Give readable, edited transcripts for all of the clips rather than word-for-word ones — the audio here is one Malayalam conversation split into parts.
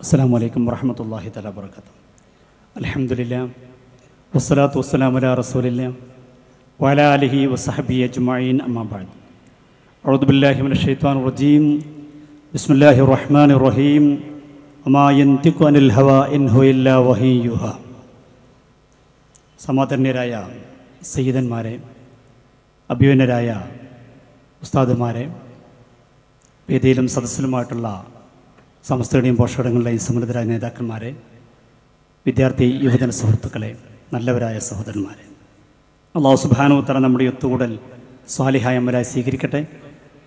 അസ്സലാമു അലൈക്കും വറഹ്മത്തുള്ളാഹി തആല വബറകാതുഹു. അൽഹംദുലില്ലാ വസ്സലാത്തു വസ്സലാമു അലാ റസൂലില്ലാ വഅലാ ആലിഹി വസഹ്ബിഹി അജ്മഈൻ അമ്മാ ബഅദ്. അഊദു ബില്ലാഹി മിനശ് ശൈത്വാനിർ റജീം. ബിസ്മില്ലാഹിർ റഹ്മാനിർ റഹീം. വമാ യൻതിഖു അനിൽ ഹവാ ഇൻ ഹുവ ഇല്ലാ വഹയ്യുൻ യൂഹാ. സമാദരണീയരായ സയ്യിദന്മാരെ, അഭിമന്യരായ ഉസ്താദുമാരെ, വേദിയിലും സദസ്സിലുമായിട്ടുള്ള സമസ്തയുടെയും പോഷകങ്ങളുടെയും സമ്മതിരായ നേതാക്കന്മാരെ, വിദ്യാർത്ഥി യുവജന സുഹൃത്തുക്കളെ, നല്ലവരായ സഹോദരന്മാരെ, അല്ലാഹു സുബ്ഹാനഹു വ തആല നമ്മുടെ ഒത്തുകൂടൽ സ്വാലിഹായ അമലായി സ്വീകരിക്കട്ടെ.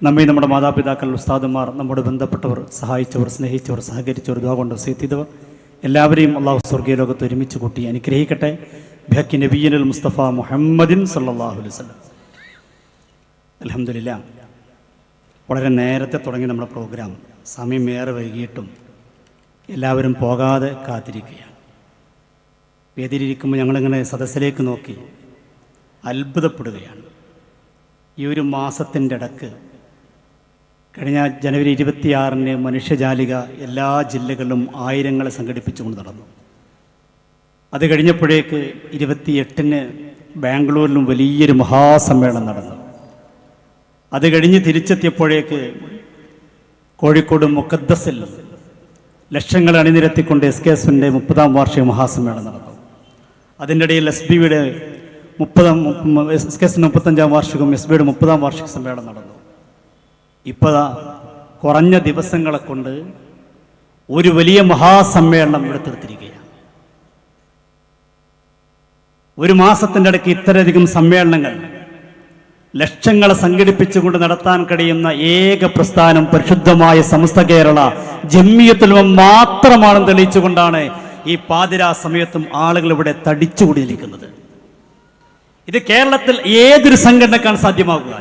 നമ്മെ നമ്മുടെ മാതാപിതാക്കൾ, ഉസ്താദുമാർ, നമ്മോട് ബന്ധപ്പെട്ടവർ, സഹായിച്ചവർ, സ്നേഹിച്ചവർ, സഹകരിച്ചവർ, ദുആ കൊണ്ട് വസിയത്ത് ചെയ്തവർ എല്ലാവരെയും അല്ലാഹു സ്വർഗ്ഗീയ ലോകത്ത് ഒരുമിച്ച് കൂട്ടി അനുഗ്രഹിക്കട്ടെ. ബിഹഖി നബിയ്യിനൽ മുസ്തഫ മുഹമ്മദിൻ സല്ലല്ലാഹു അലൈഹി വസല്ലം. അൽഹംദുലില്ലാ, വളരെ നേരത്തെ തുടങ്ങി നമ്മുടെ പ്രോഗ്രാം. സമയം ഏറെ വൈകിയിട്ടും എല്ലാവരും പോകാതെ കാത്തിരിക്കുകയാണ്. വേദിയിലിരിക്കുമ്പോൾ ഞങ്ങളിങ്ങനെ സദസ്സിലേക്ക് നോക്കി അത്ഭുതപ്പെടുകയാണ്. ഈ ഒരു മാസത്തിൻ്റെ ഇടക്ക് കഴിഞ്ഞ ജനുവരി 26-ന് മനുഷ്യജാലിക എല്ലാ ജില്ലകളിലും ആയിരങ്ങളെ സംഘടിപ്പിച്ചുകൊണ്ട് നടന്നു. അത് കഴിഞ്ഞപ്പോഴേക്ക് 28-ന് ബാംഗ്ലൂരിലും വലിയൊരു മഹാസമ്മേളനം നടന്നു. അത് കഴിഞ്ഞ് തിരിച്ചെത്തിയപ്പോഴേക്ക് കോഴിക്കോട് മുഖദ്ദസിൽ ലക്ഷങ്ങൾ അണിനിരത്തിക്കൊണ്ട് SKSന്റെ 30-ാം വാർഷിക മഹാസമ്മേളനം നടന്നു. അതിൻ്റെ ഇടയിൽ SBയുടെ 35-ാം വാർഷികവും SBയുടെ 30-ാം വാർഷിക സമ്മേളനം നടന്നു. ഇപ്പോൾ കുറഞ്ഞ ദിവസങ്ങളെ കൊണ്ട് ഒരു വലിയ മഹാസമ്മേളനം എടുത്തെടുത്തിരിക്കുകയാണ്. ഒരു മാസത്തിൻ്റെ ഇടയ്ക്ക് ഇത്രയധികം സമ്മേളനങ്ങൾ ലക്ഷങ്ങളെ സംഘടിപ്പിച്ചുകൊണ്ട് നടത്താൻ കഴിയുന്ന ഏക പ്രസ്ഥാനം പരിശുദ്ധമായ സമസ്ത കേരള ജംഇയ്യത്തുൽ ഉലമ മാത്രമാണെന്ന് തെളിയിച്ചുകൊണ്ടാണ് ഈ പാതിരാ സമയത്തും ആളുകൾ ഇവിടെ തടിച്ചുകൂടിയിരിക്കുന്നത്. ഇത് കേരളത്തിൽ ഏതൊരു സംഘടനക്കാണ് സാധ്യമാകുക?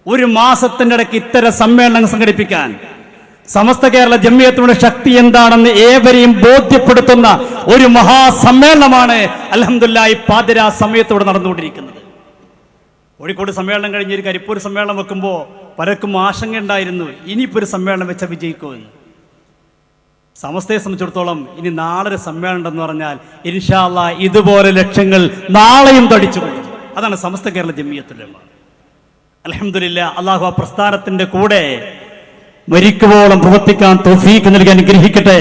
ഒരു മാസത്തിൻ്റെ ഇടയ്ക്ക് ഇത്തരം സമ്മേളനങ്ങൾ സംഘടിപ്പിക്കാൻ സമസ്ത കേരള ജംഇയ്യത്തുൽ ശക്തി എന്താണെന്ന് ഏവരെയും ബോധ്യപ്പെടുത്തുന്ന ഒരു മഹാസമ്മേളനമാണ് അൽഹംദുലില്ലാഹ് ഈ പാതിരാ സമയത്തോടെ നടന്നുകൊണ്ടിരിക്കുന്നത്. കോഴിക്കോട് സമ്മേളനം കഴിഞ്ഞ് ഒരു കരിപ്പൂർ സമ്മേളനം വെക്കുമ്പോൾ പലർക്കും ആശങ്കയുണ്ടായിരുന്നു, ഇനിയിപ്പോൾ ഒരു സമ്മേളനം വെച്ചാൽ വിജയിക്കുമെന്ന്. സമസ്തയെ സംബന്ധിച്ചിടത്തോളം ഇനി നാളെ ഒരു സമ്മേളനം ഉണ്ടെന്ന് പറഞ്ഞാൽ ഇൻഷാ അല്ലാഹ് ഇതുപോലെ ലക്ഷങ്ങൾ നാളെയും തടിച്ചു പോകും. അതാണ് സമസ്ത കേരള ജംഇയ്യത്തുൽ ഉലമ. അൽഹംദുലില്ലാഹ്, അല്ലാഹു ആ പ്രസ്ഥാനത്തിന്റെ കൂടെ മരിക്കുവോളം പ്രവർത്തിക്കാൻ തൗഫീഖ് നൽകി അനുഗ്രഹിക്കട്ടെ.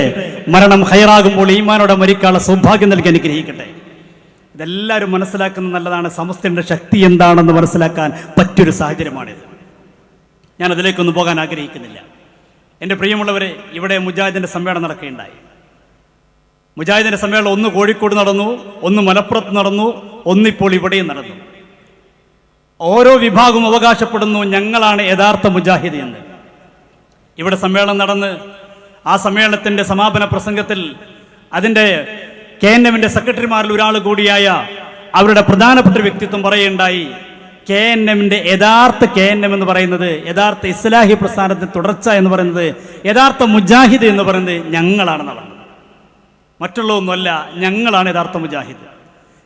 മരണം ഹൈറാകുമ്പോൾ ഈമാനോടെ മരിക്കാനുള്ള സൗഭാഗ്യം നൽകി അനുഗ്രഹിക്കട്ടെ. ഇതെല്ലാവരും മനസ്സിലാക്കുന്നത് നല്ലതാണ്. സമസ്തയുടെ ശക്തി എന്താണെന്ന് മനസ്സിലാക്കാൻ പറ്റിയൊരു സാഹചര്യമാണിത്. ഞാൻ അതിലേക്കൊന്നും പോകാൻ ആഗ്രഹിക്കുന്നില്ല. എൻ്റെ പ്രിയമുള്ളവരെ, ഇവിടെ മുജാഹിദിൻ്റെ സമ്മേളനം നടക്കുകയുണ്ടായി. മുജാഹിദിൻ്റെ സമ്മേളനം ഒന്ന് കോഴിക്കോട് നടന്നു, ഒന്ന് മലപ്പുറത്ത് നടന്നു, ഒന്നിപ്പോൾ ഇവിടെയും നടന്നു. ഓരോ വിഭാഗവും അവകാശപ്പെടുന്നു ഞങ്ങളാണ് യഥാർത്ഥ മുജാഹിദ് എന്ന്. ഇവിടെ സമ്മേളനം നടന്ന് ആ സമ്മേളനത്തിൻ്റെ സമാപന പ്രസംഗത്തിൽ അതിൻ്റെ KNMന്റെ സെക്രട്ടറിമാരിൽ ഒരാൾ കൂടിയായ അവരുടെ പ്രധാനപ്പെട്ട വ്യക്തിത്വം പറയുകയുണ്ടായി, KNMന്റെ യഥാർത്ഥ KNM എന്ന് പറയുന്നത്, യഥാർത്ഥ ഇസ്ലാഹി പ്രസ്ഥാനത്തിന്റെ തുടർച്ച എന്ന് പറയുന്നത്, യഥാർത്ഥ മുജാഹിദ് എന്ന് പറയുന്നത് ഞങ്ങളാണെന്ന് പറഞ്ഞത്. മറ്റുള്ളതൊന്നുമല്ല, ഞങ്ങളാണ് യഥാർത്ഥ മുജാഹിദ്.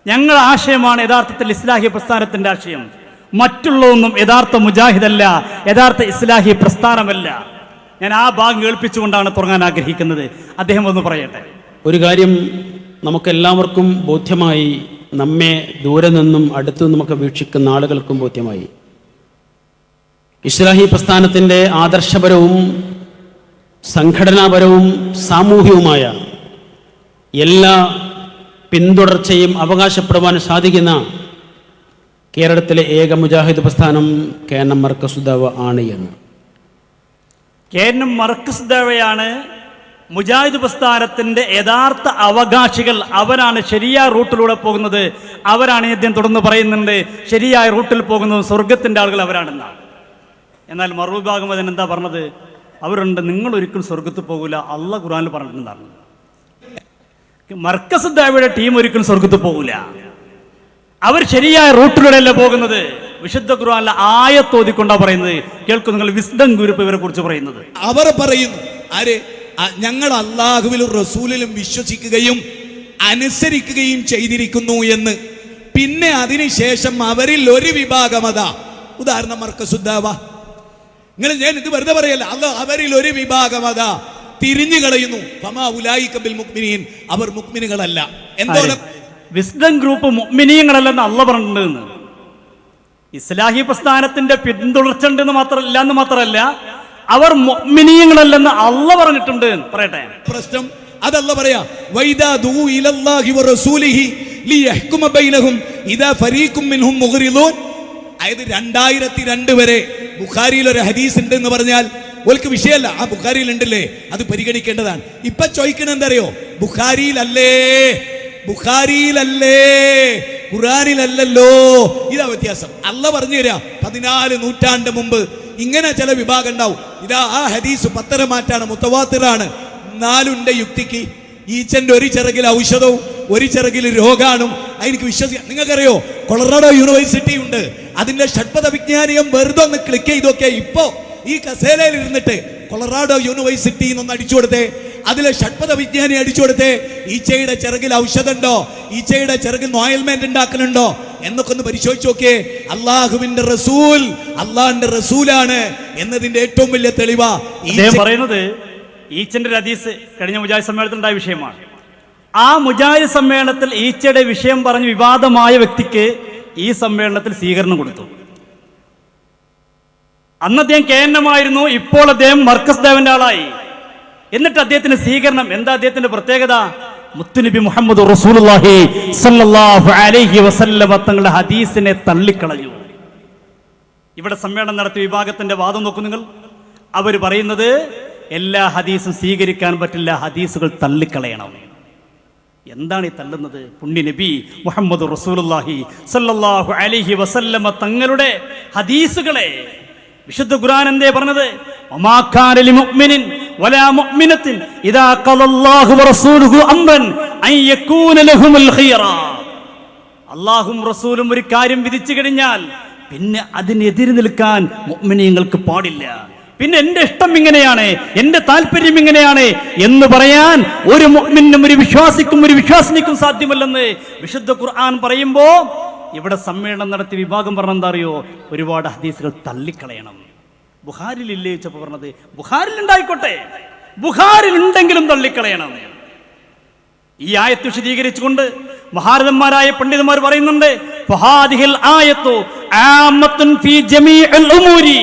ഞങ്ങളുടെ ആശയമാണ് യഥാർത്ഥത്തിൽ ഇസ്ലാഹി പ്രസ്ഥാനത്തിന്റെ ആശയം. മറ്റുള്ളതൊന്നും യഥാർത്ഥ മുജാഹിദല്ല, യഥാർത്ഥ ഇസ്ലാഹി പ്രസ്ഥാനമല്ല. ഞാൻ ആ ഭാഗം കേൾപ്പിച്ചുകൊണ്ടാണ് തുടങ്ങാൻ ആഗ്രഹിക്കുന്നത്. അദ്ദേഹം ഒന്ന് പറയട്ടെ. ഒരു കാര്യം നമുക്കെല്ലാവർക്കും ബോധ്യമായി, നമ്മെ ദൂരെ നിന്നും അടുത്തു നിന്നുമൊക്കെ വീക്ഷിക്കുന്ന ആളുകൾക്കും ബോധ്യമായി. ഇസ്ലാഹി പ്രസ്ഥാനത്തിൻ്റെ ആദർശപരവും സംഘടനാപരവും സാമൂഹികവുമായ എല്ലാ പിന്തുടർച്ചയും അവകാശപ്പെടുവാൻ സാധിക്കുന്ന കേരളത്തിലെ ഏക മുജാഹിദ് പ്രസ്ഥാനം KNM മർക്കസുൽ ദഅവ ആണ് എന്ന്. KNM മർക്കസുൽ ദഅവയാണ് മുജാഹിദ് പ്രസ്ഥാനത്തിന്റെ യഥാർത്ഥ അവകാശികൾ. അവരാണ് ശരിയായ റൂട്ടിലൂടെ പോകുന്നത്. അവരാണ് ആദ്യം തുടർന്ന് പറയുന്നുണ്ട്, ശരിയായ റൂട്ടിൽ പോകുന്നത് സ്വർഗത്തിന്റെ ആളുകൾ അവരാണെന്നാണ്. എന്നാൽ മറുവിഭാഗം അതിനെന്താ പറഞ്ഞത്? അവരുണ്ട്, നിങ്ങൾ ഒരിക്കലും സ്വർഗത്തിൽ പോകില്ല, അള്ളാഹ് ഖുർആനിൽ പറഞ്ഞിട്ടുണ്ടായിരുന്നു. മർക്കസുൽ ദഅവയുടെ ടീം ഒരിക്കലും സ്വർഗത്തിൽ പോകില്ല. അവർ ശരിയായ റൂട്ടിലൂടെയല്ല പോകുന്നത്. വിശുദ്ധ ഖുർആനിലെ ആയത്ത് ഓതിക്കൊണ്ടാ പറയുന്നത്. കേൾക്കും നിങ്ങൾ, വിസ്ഡം ഗ്രൂപ്പ് ഇവരെ കുറിച്ച് പറയുന്നത്. അവർ പറയുന്നു, ആര്? ഞങ്ങൾ അല്ലാഹുവിലും റസൂലിലും വിശ്വസിക്കുകയും അനുസരിക്കുകയും ചെയ്തിരിക്കുന്നു എന്ന്. പിന്നെ അതിനുശേഷം അവരിൽ ഒരു വിഭാഗമതാ, ഉദാഹരണം മർക്കസുൽ ദഅവ, നിങ്ങൾ, ഞാൻ ഇത് വെറുതെ പറയല്ല, അവരിൽ ഒരു വിഭാഗമതാ തിരിഞ്ഞു കളയുന്നു. ഫമാ ഉലൈക ബിൽ മുഅ്മിനീൻ, അവർ മുഅ്മിനുകളല്ല. എന്തോരം വിസ്ഡം ഗ്രൂപ്പ് മുഅ്മിനീങ്ങളല്ലെന്ന് അള്ളാഹ് പറഞ്ഞിട്ടുണ്ട്. ഇസ്ലാഹി പ്രസ്ഥാനത്തിന്റെ പിന്തുടർച്ച ഉണ്ടെന്ന് മാത്രമല്ല അവർ മുഅ്മിനീങ്ങളല്ലെന്ന് അള്ളാഹ് പറഞ്ഞിട്ടുണ്ട്. പറയട്ടെ പ്രശ്നം അതല്ല പറയാ, വൈദാ ദൂ ഇലല്ലാഹി വറസൂലിഹി ലിയഹ്കുമ ബൈനഹും ഇദാ ഫരീഖും മിൻഹും മുഗ്രിദൂൻ. അതായത് 2002 വരെ ബുഖാരിയിൽ ഒരു ഹദീസ് ഉണ്ട് എന്ന് പറഞ്ഞാൽ ഓൽക്ക് വിഷയമല്ല. ആ ബുഖാരിയിൽ ഉണ്ടല്ലേ, അത് പരിഗണിക്കേണ്ടതാണ്. ഇപ്പൊ ചോദിക്കണ എന്തറിയോ, ബുഖാരിയിലല്ലേ ഖുർആനിലല്ലല്ലോ. ഇതാ വ്യത്യാസം. അള്ളാഹ് പറഞ്ഞു തരാ, 14 നൂറ്റാണ്ട് മുമ്പ് ഇങ്ങനെ ചില വിഭാഗം ഉണ്ടാവും. ഇതാ ആ ഹദീസ് പത്തരമാറ്റാണ്, മുത്തവാത്തിറാണ്. നാലുണ്ട് യുക്തിക്ക്. ഈച്ചന്റെ ഒരു ചിറകിൽ ഔഷധവും ഒരു ചിറകിൽ രോഗാണും. എനിക്ക് വിശ്വസിക്കാം. നിങ്ങൾക്കറിയോ, കൊളറാഡോ യൂണിവേഴ്സിറ്റി ഉണ്ട്, അതിന്റെ ഷഡ്പഥ വിജ്ഞാനിയം വെറുതെ ഒന്ന് ക്ലിക്ക് ചെയ്തൊക്കെ ഇപ്പോ ഈ കസേലയിൽ ഇരുന്നിട്ട് കൊളറാഡോ യൂണിവേഴ്സിറ്റി എന്നൊന്ന് അടിച്ചു കൊടുത്തേ, അതിലെ ഷഡ്പഥ വിജ്ഞാനി അടിച്ചു കൊടുത്തേ, ഈച്ചയുടെ ചിറകിൽ ഔഷധം ഉണ്ടോ, ഈച്ചയുടെ ചിറകിൽ ഓയിൽമെന്റ് ഉണ്ടാക്കലുണ്ടോ എന്നൊക്കെ ഒന്ന് പരിശോധിച്ച് നോക്കിയേ. അള്ളാഹുവിന്റെ റസൂൽ അള്ളാഹിന്റെ റസൂലാണ് എന്നതിന്റെ ഏറ്റവും വലിയ തെളിവാ പറയുന്നത്. ഈച്ചന്റെ ഒരു ഹദീസ് കഴിഞ്ഞ മുജാഹിദ് സമ്മേളനത്തിൽ ഉണ്ടായ വിഷയമാണ്. ആ മുജാഹിദ് സമ്മേളനത്തിൽ ഈച്ചയുടെ വിഷയം പറഞ്ഞ് വിവാദമായ വ്യക്തിക്ക് ഈ സമ്മേളനത്തിൽ സ്വീകരണം കൊടുത്തു. അന്ന് അദ്ദേഹം KNM ആയിരുന്നു, ഇപ്പോൾ അദ്ദേഹം മർക്കസ് ദേവന്റെ ആളായി. എന്നിട്ട് അദ്ദേഹത്തിന് സ്വീകരണം എന്താ? അദ്ദേഹത്തിന്റെ പ്രത്യേകത, മുത്തുനബി മുഹമ്മദ് റസൂലുള്ളാഹി സ്വല്ലല്ലാഹു അലൈഹി വസല്ലമ തങ്ങളുടെ ഹദീസിനെ തള്ളിക്കളഞ്ഞു. ഇവിടെ സമ്മേളനം നടത്തിയ വിഭാഗത്തിന്റെ വാദം നോക്കൂ നിങ്ങൾ. അവർ പറയുന്നത് എല്ലാ ഹദീസും സ്വീകരിക്കാൻ പറ്റില്ല, ഹദീസുകൾ തള്ളിക്കളയണം. എന്താണ് ഈ തള്ളുന്നത്? പുണ്യ നബി മുഹമ്മദ് റസൂലുള്ളാഹി സ്വല്ലല്ലാഹു അലൈഹി വസല്ലമ തങ്ങളുടെ ഹദീസുകളെ വിശുദ്ധ ഖുർആൻ എന്തേ പറഞ്ഞത്? വമാ കാന ലിമുഅ്മിനിൻ വലാ മുഅ്മിനത്തിൻ ഇദാ ഖലല്ലാഹു വറസൂലുഹു അംറൻ അൻ യകൂന ലഹുൽ ഖിയറ. അല്ലാഹും റസൂലും ഒരു കാര്യം വിധിച്ചു കഴിഞ്ഞാൽ പിന്നെ അതിനെതിരെ നിൽക്കാൻ മുഅ്മിനീങ്ങൾക്ക് പാടില്ല. പിന്നെ എന്റെ ഇഷ്ടം ഇങ്ങനെയാണ്, എന്റെ താല്പര്യം ഇങ്ങനെയാണ് എന്ന് പറയാൻ ഒരു മുഅ്മിനും ഒരു വിശ്വാസിനിക്കും സാധ്യമല്ലെന്ന് വിശുദ്ധ ഖുർആൻ പറയുമ്പോ ഇവിടെ സമ്മേളനം നടത്തിയ വിഭാഗം പറഞ്ഞ എന്താ അറിയോ? ഒരുപാട് ഹദീസുകൾ തള്ളിക്കളയണം. ബുഖാരിൽ ഇല്ലേ ചോദിച്ചപ്പോ പറഞ്ഞത്, ബുഖാരിൽ ഉണ്ടായിക്കോട്ടെ, ബുഖാരിൽ ഉണ്ടെങ്കിലും തള്ളിക്കളയണം. ഈ ആയത്ത് വിശദീകരിച്ചുകൊണ്ട് മഹാരഥന്മാരായ പണ്ഡിതന്മാർ പറയുന്നുണ്ട്, ഫഹാദിഹിൽ ആയത്തു ആമത്തുൻ ഫീ ജമീഇൽ ഉമൂരി.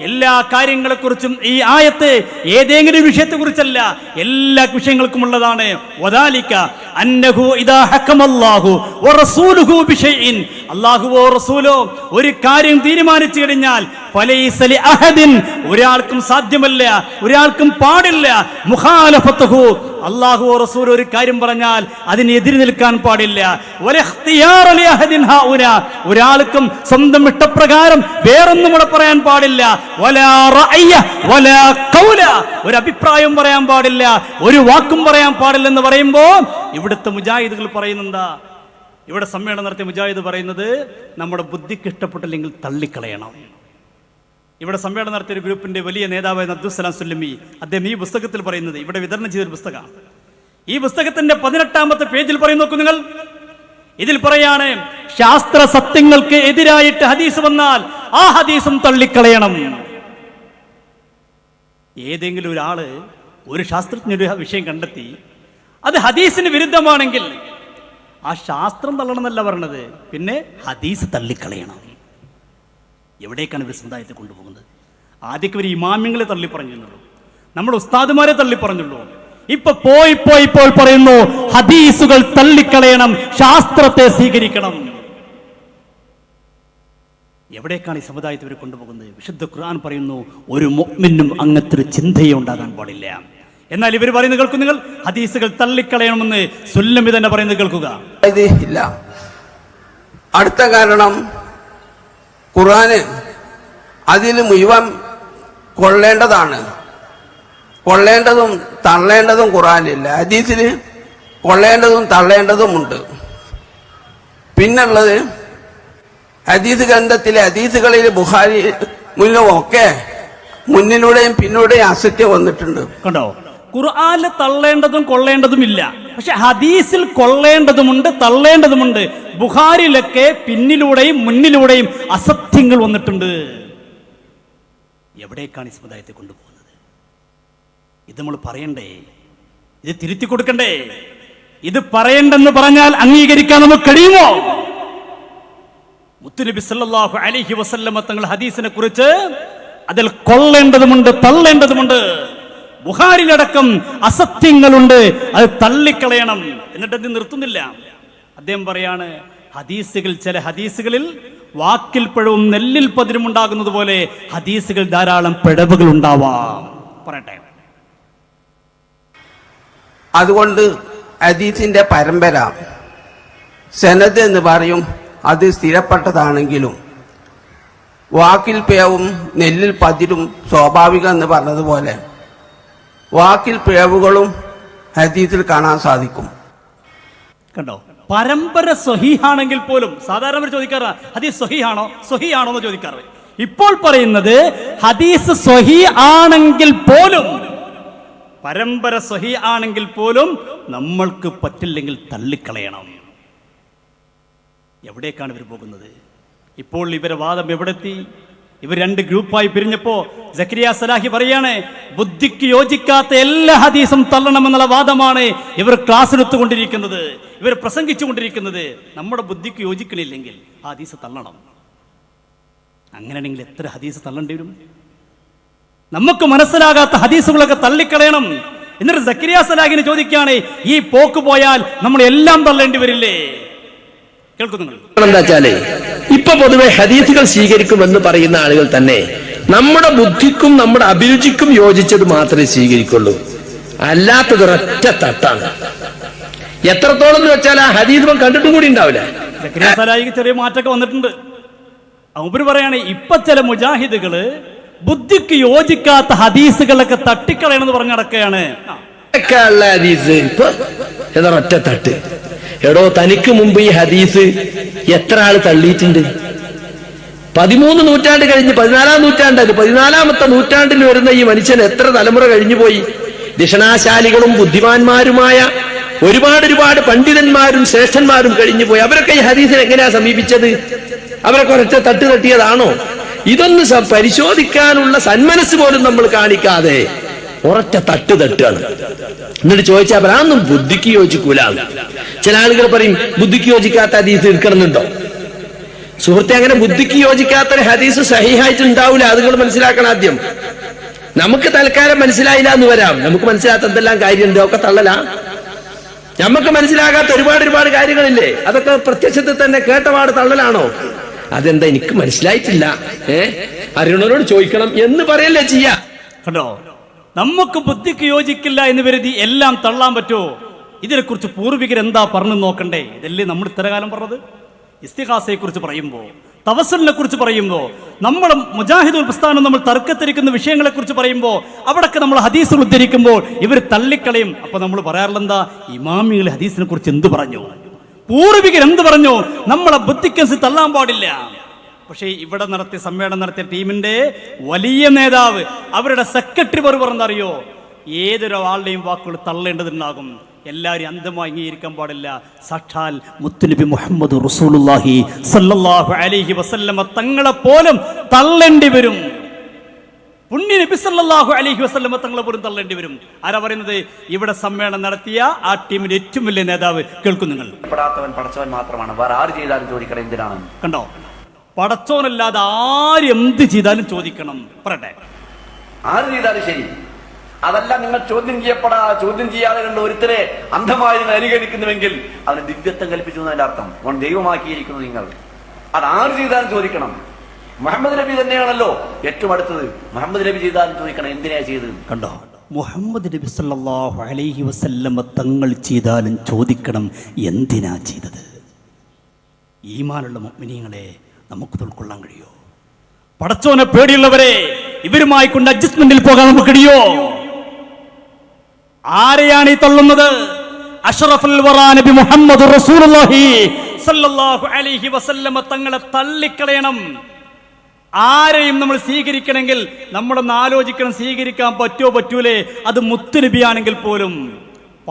എല്ലാ കാര്യങ്ങളെക്കുറിച്ചും ഈ ആയത്ത് ഏതെങ്കിലും വിഷയത്തെ കുറിച്ചല്ല, എല്ലാ വിഷയങ്ങൾക്കും ഉള്ളതാണ്. വദാലിക അന്നഹു ഇദാ ഹക്കമല്ലാഹു വറസൂലുഹു ബിശൈഇൻ, അല്ലാഹുവോ റസൂലോ ഒരു കാര്യം തീരുമാനിച്ചു കഴിഞ്ഞാൽ ഫലൈസ ലിഅഹദിൻ, ഒരാൾക്കും സാധ്യമല്ല, ഒരാൾക്കും പാടില്ല, മുഖാലഫത്തുഹു, അല്ലാഹുവോ റസൂലോ ഒരു കാര്യം പറഞ്ഞാൽ അതിന് എതിര് നിൽക്കാൻ പാടില്ല. വലഖ്തിയാറ ലിഅഹദിൻ ഹൗനാ, ഒരാൾക്കും സ്വന്തം ഇഷ്ടപ്രകാരം വേറൊന്നും കൂടെ പറയാൻ പാടില്ല. വലാ റഅയ വലാ ഖൗല, ഒരു അഭിപ്രായം പറയാൻ പാടില്ല, ഒരു വാക്കും പറയാൻ പാടില്ല എന്ന് പറയുമ്പോൾ ഇവിടുത്തെ മുജാഹിദുകൾ പറയുന്നെന്താ? ഇവിടെ സമ്മേളനം നടത്തിയ മുജാഹിദ് പറയുന്നത് നമ്മുടെ ബുദ്ധിക്ക് ഇഷ്ടപ്പെട്ടില്ലെങ്കിൽ തള്ളിക്കളയണം. ഇവിടെ സമ്മേളനം നടത്തിയ ഒരു ഗ്രൂപ്പിന്റെ വലിയ നേതാവായ അബ്ദുസ്സലാം സുല്ലമി, അദ്ദേഹം ഈ പുസ്തകത്തിൽ പറയുന്നത്, ഇവിടെ വിതരണം ചെയ്തൊരു പുസ്തകമാണ്. ഈ പുസ്തകത്തിന്റെ 18ാമത്തെ പേജിൽ പറയും, നോക്കൂ നിങ്ങൾ. ഇതിൽ പറയാണ്, ശാസ്ത്ര സത്യങ്ങൾക്ക് എതിരായിട്ട് ഹദീസ് വന്നാൽ ആ ഹദീസും തള്ളിക്കളയണം. ഏതെങ്കിലും ഒരാള് ഒരു ശാസ്ത്രജ്ഞ വിഷയം കണ്ടെത്തി അത് ഹദീസിന് വിരുദ്ധമാണെങ്കിൽ ആ ശാസ്ത്രം തള്ളണം എന്നല്ല പറഞ്ഞത്, പിന്നെ ഹദീസ് തള്ളിക്കളയണം. എവിടേക്കാണ് ഇവർ സമുദായത്തെ കൊണ്ടുപോകുന്നത്? ആദ്യമൊക്കെ ഇവർ ഇമാമിങ്ങളെ തള്ളി പറഞ്ഞിരുന്നുള്ളൂ, നമ്മുടെ ഉസ്താദുമാരെ തള്ളി പറഞ്ഞുള്ളൂ. ഇപ്പൊ ഇപ്പോൾ പറയുന്നു ഹദീസുകൾ തള്ളിക്കളയണം, ശാസ്ത്രത്തെ സ്വീകരിക്കണം. എവിടേക്കാണ് ഈ സമുദായത്തെ ഇവർ കൊണ്ടുപോകുന്നത്? വിശുദ്ധ ഖുർആൻ പറയുന്നു ഒരു മുഅ്മിനും അങ്ങനത്തെ ഒരു ചിന്തയെ ഉണ്ടാകാൻ പാടില്ല. എന്നാൽ ഇവർ പറയുന്നത് കേൾക്കും നിങ്ങൾ, ഹദീസുകൾ തള്ളിക്കളയണമെന്ന് സുല്ലമി തന്നെ പറയുന്നത് കേൾക്കുക. ഇല്ല. അടുത്ത കാരണം, ഖുർആന് അതിൽ മുഴുവൻ കൊള്ളേണ്ടതാണ്, കൊള്ളേണ്ടതും തള്ളേണ്ടതും ഖുർആനില്ല. ഹദീസിന് കൊള്ളേണ്ടതും തള്ളേണ്ടതുമുണ്ട്. പിന്നുള്ളത് ഹദീസ് ഗ്രന്ഥത്തിലെ ഹദീസുകളിൽ ബുഖാരി മുന്നിലും ഒക്കെ മുന്നിലൂടെയും പിന്നിലൂടെയും അസത്യം വന്നിട്ടുണ്ട്. കണ്ടോ? ഖുർആനിൽ തള്ളേണ്ടതും കൊള്ളേണ്ടതും ഇല്ല, പക്ഷെ ഹദീസിൽ കൊള്ളേണ്ടതുമുണ്ട് തള്ളേണ്ടതുമുണ്ട്. ബുഖാരിയിലൊക്കെ പിന്നിലൂടെയും മുന്നിലൂടെയും അസത്യങ്ങൾ വന്നിട്ടുണ്ട്. എവിടേക്കാണ് ഈ സമുദായത്തെ കൊണ്ടുപോകുന്നത്? ഇത് നമ്മൾ പറയണ്ടേ? ഇത് തിരുത്തി കൊടുക്കണ്ടേ? ഇത് പറയണ്ടെന്ന് പറഞ്ഞാൽ അംഗീകരിക്കാൻ നമുക്ക് കഴിയുമോ? മുത്തുനബി സല്ലല്ലാഹു അലൈഹി വസല്ലമ തങ്ങൾ ഹദീസിനെ കുറിച്ച് അതിൽ കൊള്ളേണ്ടതുമുണ്ട്, തള്ളേണ്ടതുമുണ്ട്. ബുഖാരിയിലടക്കം അസത്യങ്ങളുണ്ട്, അത് തള്ളിക്കളയണം. എന്നിട്ട് അത് നിർത്തുന്നില്ല. അദ്ദേഹം പറയാണ്, ഹദീസുകൾ, ചില ഹദീസുകളിൽ വാക്കിൽ പിഴവും നെല്ലിൽ പതിരും ഉണ്ടാകുന്നത് പോലെ ഹദീസുകൾ ധാരാളം പിഴവുകൾ ഉണ്ടാവാം. പറയട്ടെ. അതുകൊണ്ട് ഹദീസിന്റെ പരമ്പര, സനദ് എന്ന് പറയും, അത് സ്ഥിരപ്പെട്ടതാണെങ്കിലും വാക്കിൽ പിഴവും നെല്ലിൽ പതിരും സ്വാഭാവികം എന്ന് പറഞ്ഞതുപോലെ വാക്കിൽ പിഴവുകളും ഹദീസിൽ കാണാൻ സാധിക്കും. കണ്ടോ? പരമ്പര സ്വഹീഹാണെങ്കിൽ പോലും സാധാരണ ചോദിക്കാറ് ഹദീസ് സ്വഹീഹാണോ സ്വഹീഹാണോ എന്ന് ചോദിക്കാറ്. ഇപ്പോൾ പറയുന്നത് ഹദീസ് സ്വഹീ ആണെങ്കിൽ പോലും, പരമ്പര സ്വഹീ ആണെങ്കിൽ പോലും നമ്മൾക്ക് പറ്റില്ലെങ്കിൽ തള്ളിക്കളയണം. എവിടേക്കാണ് ഇവർ പോകുന്നത്? ഇപ്പോൾ ഇവരെ വാദം എവിടെത്തി? ഇവർ രണ്ട് ഗ്രൂപ്പായി പിരിഞ്ഞപ്പോ സക്കരിയ സലാഹി പറയാണ്, ബുദ്ധിക്ക് യോജിക്കാത്ത എല്ലാ ഹദീസും തള്ളണമെന്നുള്ള വാദമാണ് ഇവർ ക്ലാസ് എടുത്തുകൊണ്ടിരിക്കുന്നത്, ഇവർ പ്രസംഗിച്ചുകൊണ്ടിരിക്കുന്നത്. നമ്മുടെ ബുദ്ധിക്ക് യോജിക്കണില്ലെങ്കിൽ ആ ഹദീസ് തള്ളണം. അങ്ങനെയാണെങ്കിൽ എത്ര ഹദീസ് തള്ളേണ്ടി വരും? നമുക്ക് മനസ്സിലാകാത്ത ഹദീസുകളൊക്കെ തള്ളിക്കളയണം. എന്നിട്ട് സക്കരിയ സലാഹിനെ ചോദിക്കുകയാണ്, ഈ പോക്ക് പോയാൽ നമ്മൾ എല്ലാം തള്ളേണ്ടി വരില്ലേ? എന്താ വെച്ചാല് ഇപ്പൊ പൊതുവെ ഹദീസുകൾ സ്വീകരിക്കുമെന്ന് പറയുന്ന ആളുകൾ തന്നെ നമ്മുടെ ബുദ്ധിക്കും നമ്മുടെ അഭിരുചിക്കും യോജിച്ചത് മാത്രമേ സ്വീകരിക്കുള്ളൂ, അല്ലാത്തത് ഒരൊറ്റ തട്ടാണ്. എത്രത്തോളം എന്ന് വെച്ചാൽ ആ ഹദീസ് കണ്ടിട്ടും കൂടി ഉണ്ടാവില്ല. സക്കരിയ സലാഹിക്ക് ചെറിയ മാറ്റമൊക്കെ വന്നിട്ടുണ്ട്. ഉപരി പറയാണ്, ഇപ്പൊ ചില മുജാഹിദുകള് ബുദ്ധിക്ക് യോജിക്കാത്ത ഹദീസുകളൊക്കെ തട്ടിക്കളയണമെന്ന് പറഞ്ഞു നടക്കുകയാണ്. ഹദീസ് ഇപ്പൊ ഒറ്റ തട്ട്. എടോ, തനിക്ക് മുമ്പ് ഈ ഹദീസ് എത്ര ആള് തള്ളിയിട്ടുണ്ട്? 13 നൂറ്റാണ്ട് കഴിഞ്ഞ് 14-ാം നൂറ്റാണ്ടാണ്. 14-ാമത്തെ നൂറ്റാണ്ടിൽ വരുന്ന ഈ മനുഷ്യൻ എത്ര തലമുറ കഴിഞ്ഞു പോയി? ദിഷണാശാലികളും ബുദ്ധിമാന്മാരുമായ ഒരുപാട് പണ്ഡിതന്മാരും ശ്രേഷ്ഠന്മാരും കഴിഞ്ഞു പോയി. അവരൊക്കെ ഈ ഹദീസിനെ എങ്ങനെയാ സമീപിച്ചത്? അവരൊക്കെ ഒരൊറ്റ തട്ട് തട്ടിയതാണോ? ഇതൊന്ന് പരിശോധിക്കാനുള്ള സന്മനസ് പോലും നമ്മൾ കാണിക്കാതെ ഒരൊറ്റ തട്ട് തട്ടാണ്. എന്നിട്ട് ചോദിച്ചാൽ അതൊന്നും ബുദ്ധിക്ക് യോജിക്കൂല. ചില ആളുകൾ പറയും ബുദ്ധിക്ക് യോജിക്കാത്ത ഹദീസ് എടുക്കണമെന്നുണ്ടോ? സുഹൃത്തെ, അങ്ങനെ ബുദ്ധിക്ക് യോജിക്കാത്ത ഹദീസ് സഹീഹായിട്ട് ഉണ്ടാവില്ല. അതുകൾ മനസ്സിലാക്കണം ആദ്യം. നമുക്ക് തൽക്കാലം മനസ്സിലായില്ല എന്ന് വരാം. നമുക്ക് മനസ്സിലാത്ത എന്തെല്ലാം കാര്യമുണ്ട്, ഒക്കെ തള്ളല. നമുക്ക് മനസ്സിലാകാത്ത ഒരുപാട് കാര്യങ്ങളില്ലേ, അതൊക്കെ പ്രത്യക്ഷത്തിൽ തന്നെ കേട്ടപാട് തള്ളലാണോ? അതെന്താ എനിക്ക് മനസ്സിലായിട്ടില്ല, അറിയണവരോട് ചോദിക്കണം എന്ന് പറയല്ലേ ചെയ്യാ. കണ്ടോ? നമുക്ക് ബുദ്ധിക്ക് യോജിക്കില്ല എന്ന് കരുതി എല്ലാം തള്ളാൻ പറ്റുമോ? ഇതിനെക്കുറിച്ച് പൂർവികർ എന്താ പറഞ്ഞു നോക്കണ്ടേ? ഇതല്ലേ നമ്മൾ ഇത്ര കാലം പറഞ്ഞത്. ഇസ്തിഹാസയെ കുറിച്ച് പറയുമ്പോ, തവസ്സുലിനെ കുറിച്ച് പറയുമ്പോ, നമ്മൾ മുജാഹിദുൽ പ്രസ്ഥാനം നമ്മൾ തർക്കത്തിരിക്കുന്ന വിഷയങ്ങളെ കുറിച്ച് പറയുമ്പോ, അവിടൊക്കെ നമ്മൾ ഹദീസുകൾ ഉദ്ധരിക്കുമ്പോൾ ഇവർ തള്ളിക്കളയും. അപ്പൊ നമ്മൾ പറയാറുള്ള ഇമാമികൾ ഹദീസിനെ കുറിച്ച് എന്ത് പറഞ്ഞു, പൂർവികർ എന്ത് പറഞ്ഞു, നമ്മളെ ബുദ്ധിക്കനുസരിച്ച് തള്ളാൻ പാടില്ല. പക്ഷേ ഇവിടെ സമ്മേളനം നടത്തിയ ടീമിന്റെ വലിയ നേതാവ്, അവരുടെ സെക്രട്ടറി പറഞ്ഞറിയോ, ഏതൊരാളുടെയും വാക്കുകൾ തള്ളേണ്ടതുണ്ടാകും. എല്ലാവരും അന്ധമായി അംഗീകരിക്കാൻ പാടില്ല. സാക്ഷാൽ മുത്തുനബി മുഹമ്മദ് റസൂലുള്ളാഹി സല്ലല്ലാഹു അലൈഹി വസല്ലമ തങ്ങളെ പോലും തള്ളേണ്ടി വരും. പുണ്യ നബി സല്ലല്ലാഹു അലൈഹി വസല്ലമ തങ്ങളെ പോലും തള്ളേണ്ടി വരും. ആരാ പറയുന്നത്? ഇവിടെ സമ്മേളനം നടത്തിയ ആ ടീമിന്റെ ഏറ്റവും വലിയ നേതാവ്. കേൾക്കും നിങ്ങൾ. പടച്ചവൻ മാത്രമാണ്, വേറെ ആര് ചെയ്താലും ചോദിക്കണം എന്തിനാണ്. കണ്ടോ? പടച്ചോനല്ലാതെ ആര് എന്ത് ചെയ്താലും ചോദിക്കണം. പറയട്ടെ, ആര് ചെയ്താലും ശരി. അതല്ല നിങ്ങൾ ചോദ്യം ചെയ്യാതെ കണ്ട് ഒരുത്തരെ അന്ധമായി നിങ്ങൾ അനുകരിക്കുന്നുവെങ്കിൽ അതിന് ദിവ്യത്വം കൽപ്പിച്ചു എന്നതിന്റെ അർത്ഥം. ഓൻ ദൈവമാക്കിയിരിക്കുന്നു നിങ്ങൾ. അത് ആര് ചെയ്താലും ചോദിക്കണം. മുഹമ്മദ് നബി തന്നെയാണല്ലോ ഏറ്റവും അടുത്തത്. മുഹമ്മദ് നബി ചെയ്താലും ചോദിക്കണം എന്തിനാ ചെയ്തത്. കണ്ടോ? മുഹമ്മദ് നബി സല്ലല്ലാഹു അലൈഹി വസല്ലമ തങ്ങൾ ചെയ്താലും ചോദിക്കണം എന്തിനാ ചെയ്തത്. ഈമാനുള്ള മുഅ്മിനീങ്ങളെ നമുക്ക് ഉൾക്കൊള്ളാൻ കഴിയോ? പടച്ചോനെ പേടിയുള്ളവരെ, ഇവരുമായി കൊണ്ട് അഡ്ജസ്റ്റ്മെന്റിൽ പോകാൻ നമുക്ക് കഴിയോ? ആരെയാണ് ഈ തള്ളുന്നത്? അഷ്റഫുൽ വറാ നബി മുഹമ്മദ് റസൂലുള്ളാഹി സല്ലല്ലാഹു അലൈഹി വസല്ലമ തങ്ങളെ തള്ളിക്കളയണം. ആരെയും നമ്മൾ സ്വീകരിക്കണമെങ്കിൽ നമ്മളൊന്ന് ആലോചിക്കണം, സ്വീകരിക്കാൻ പറ്റുമോ പറ്റൂലേ? അത് മുത്തുനബിയാണെങ്കിൽ പോലും.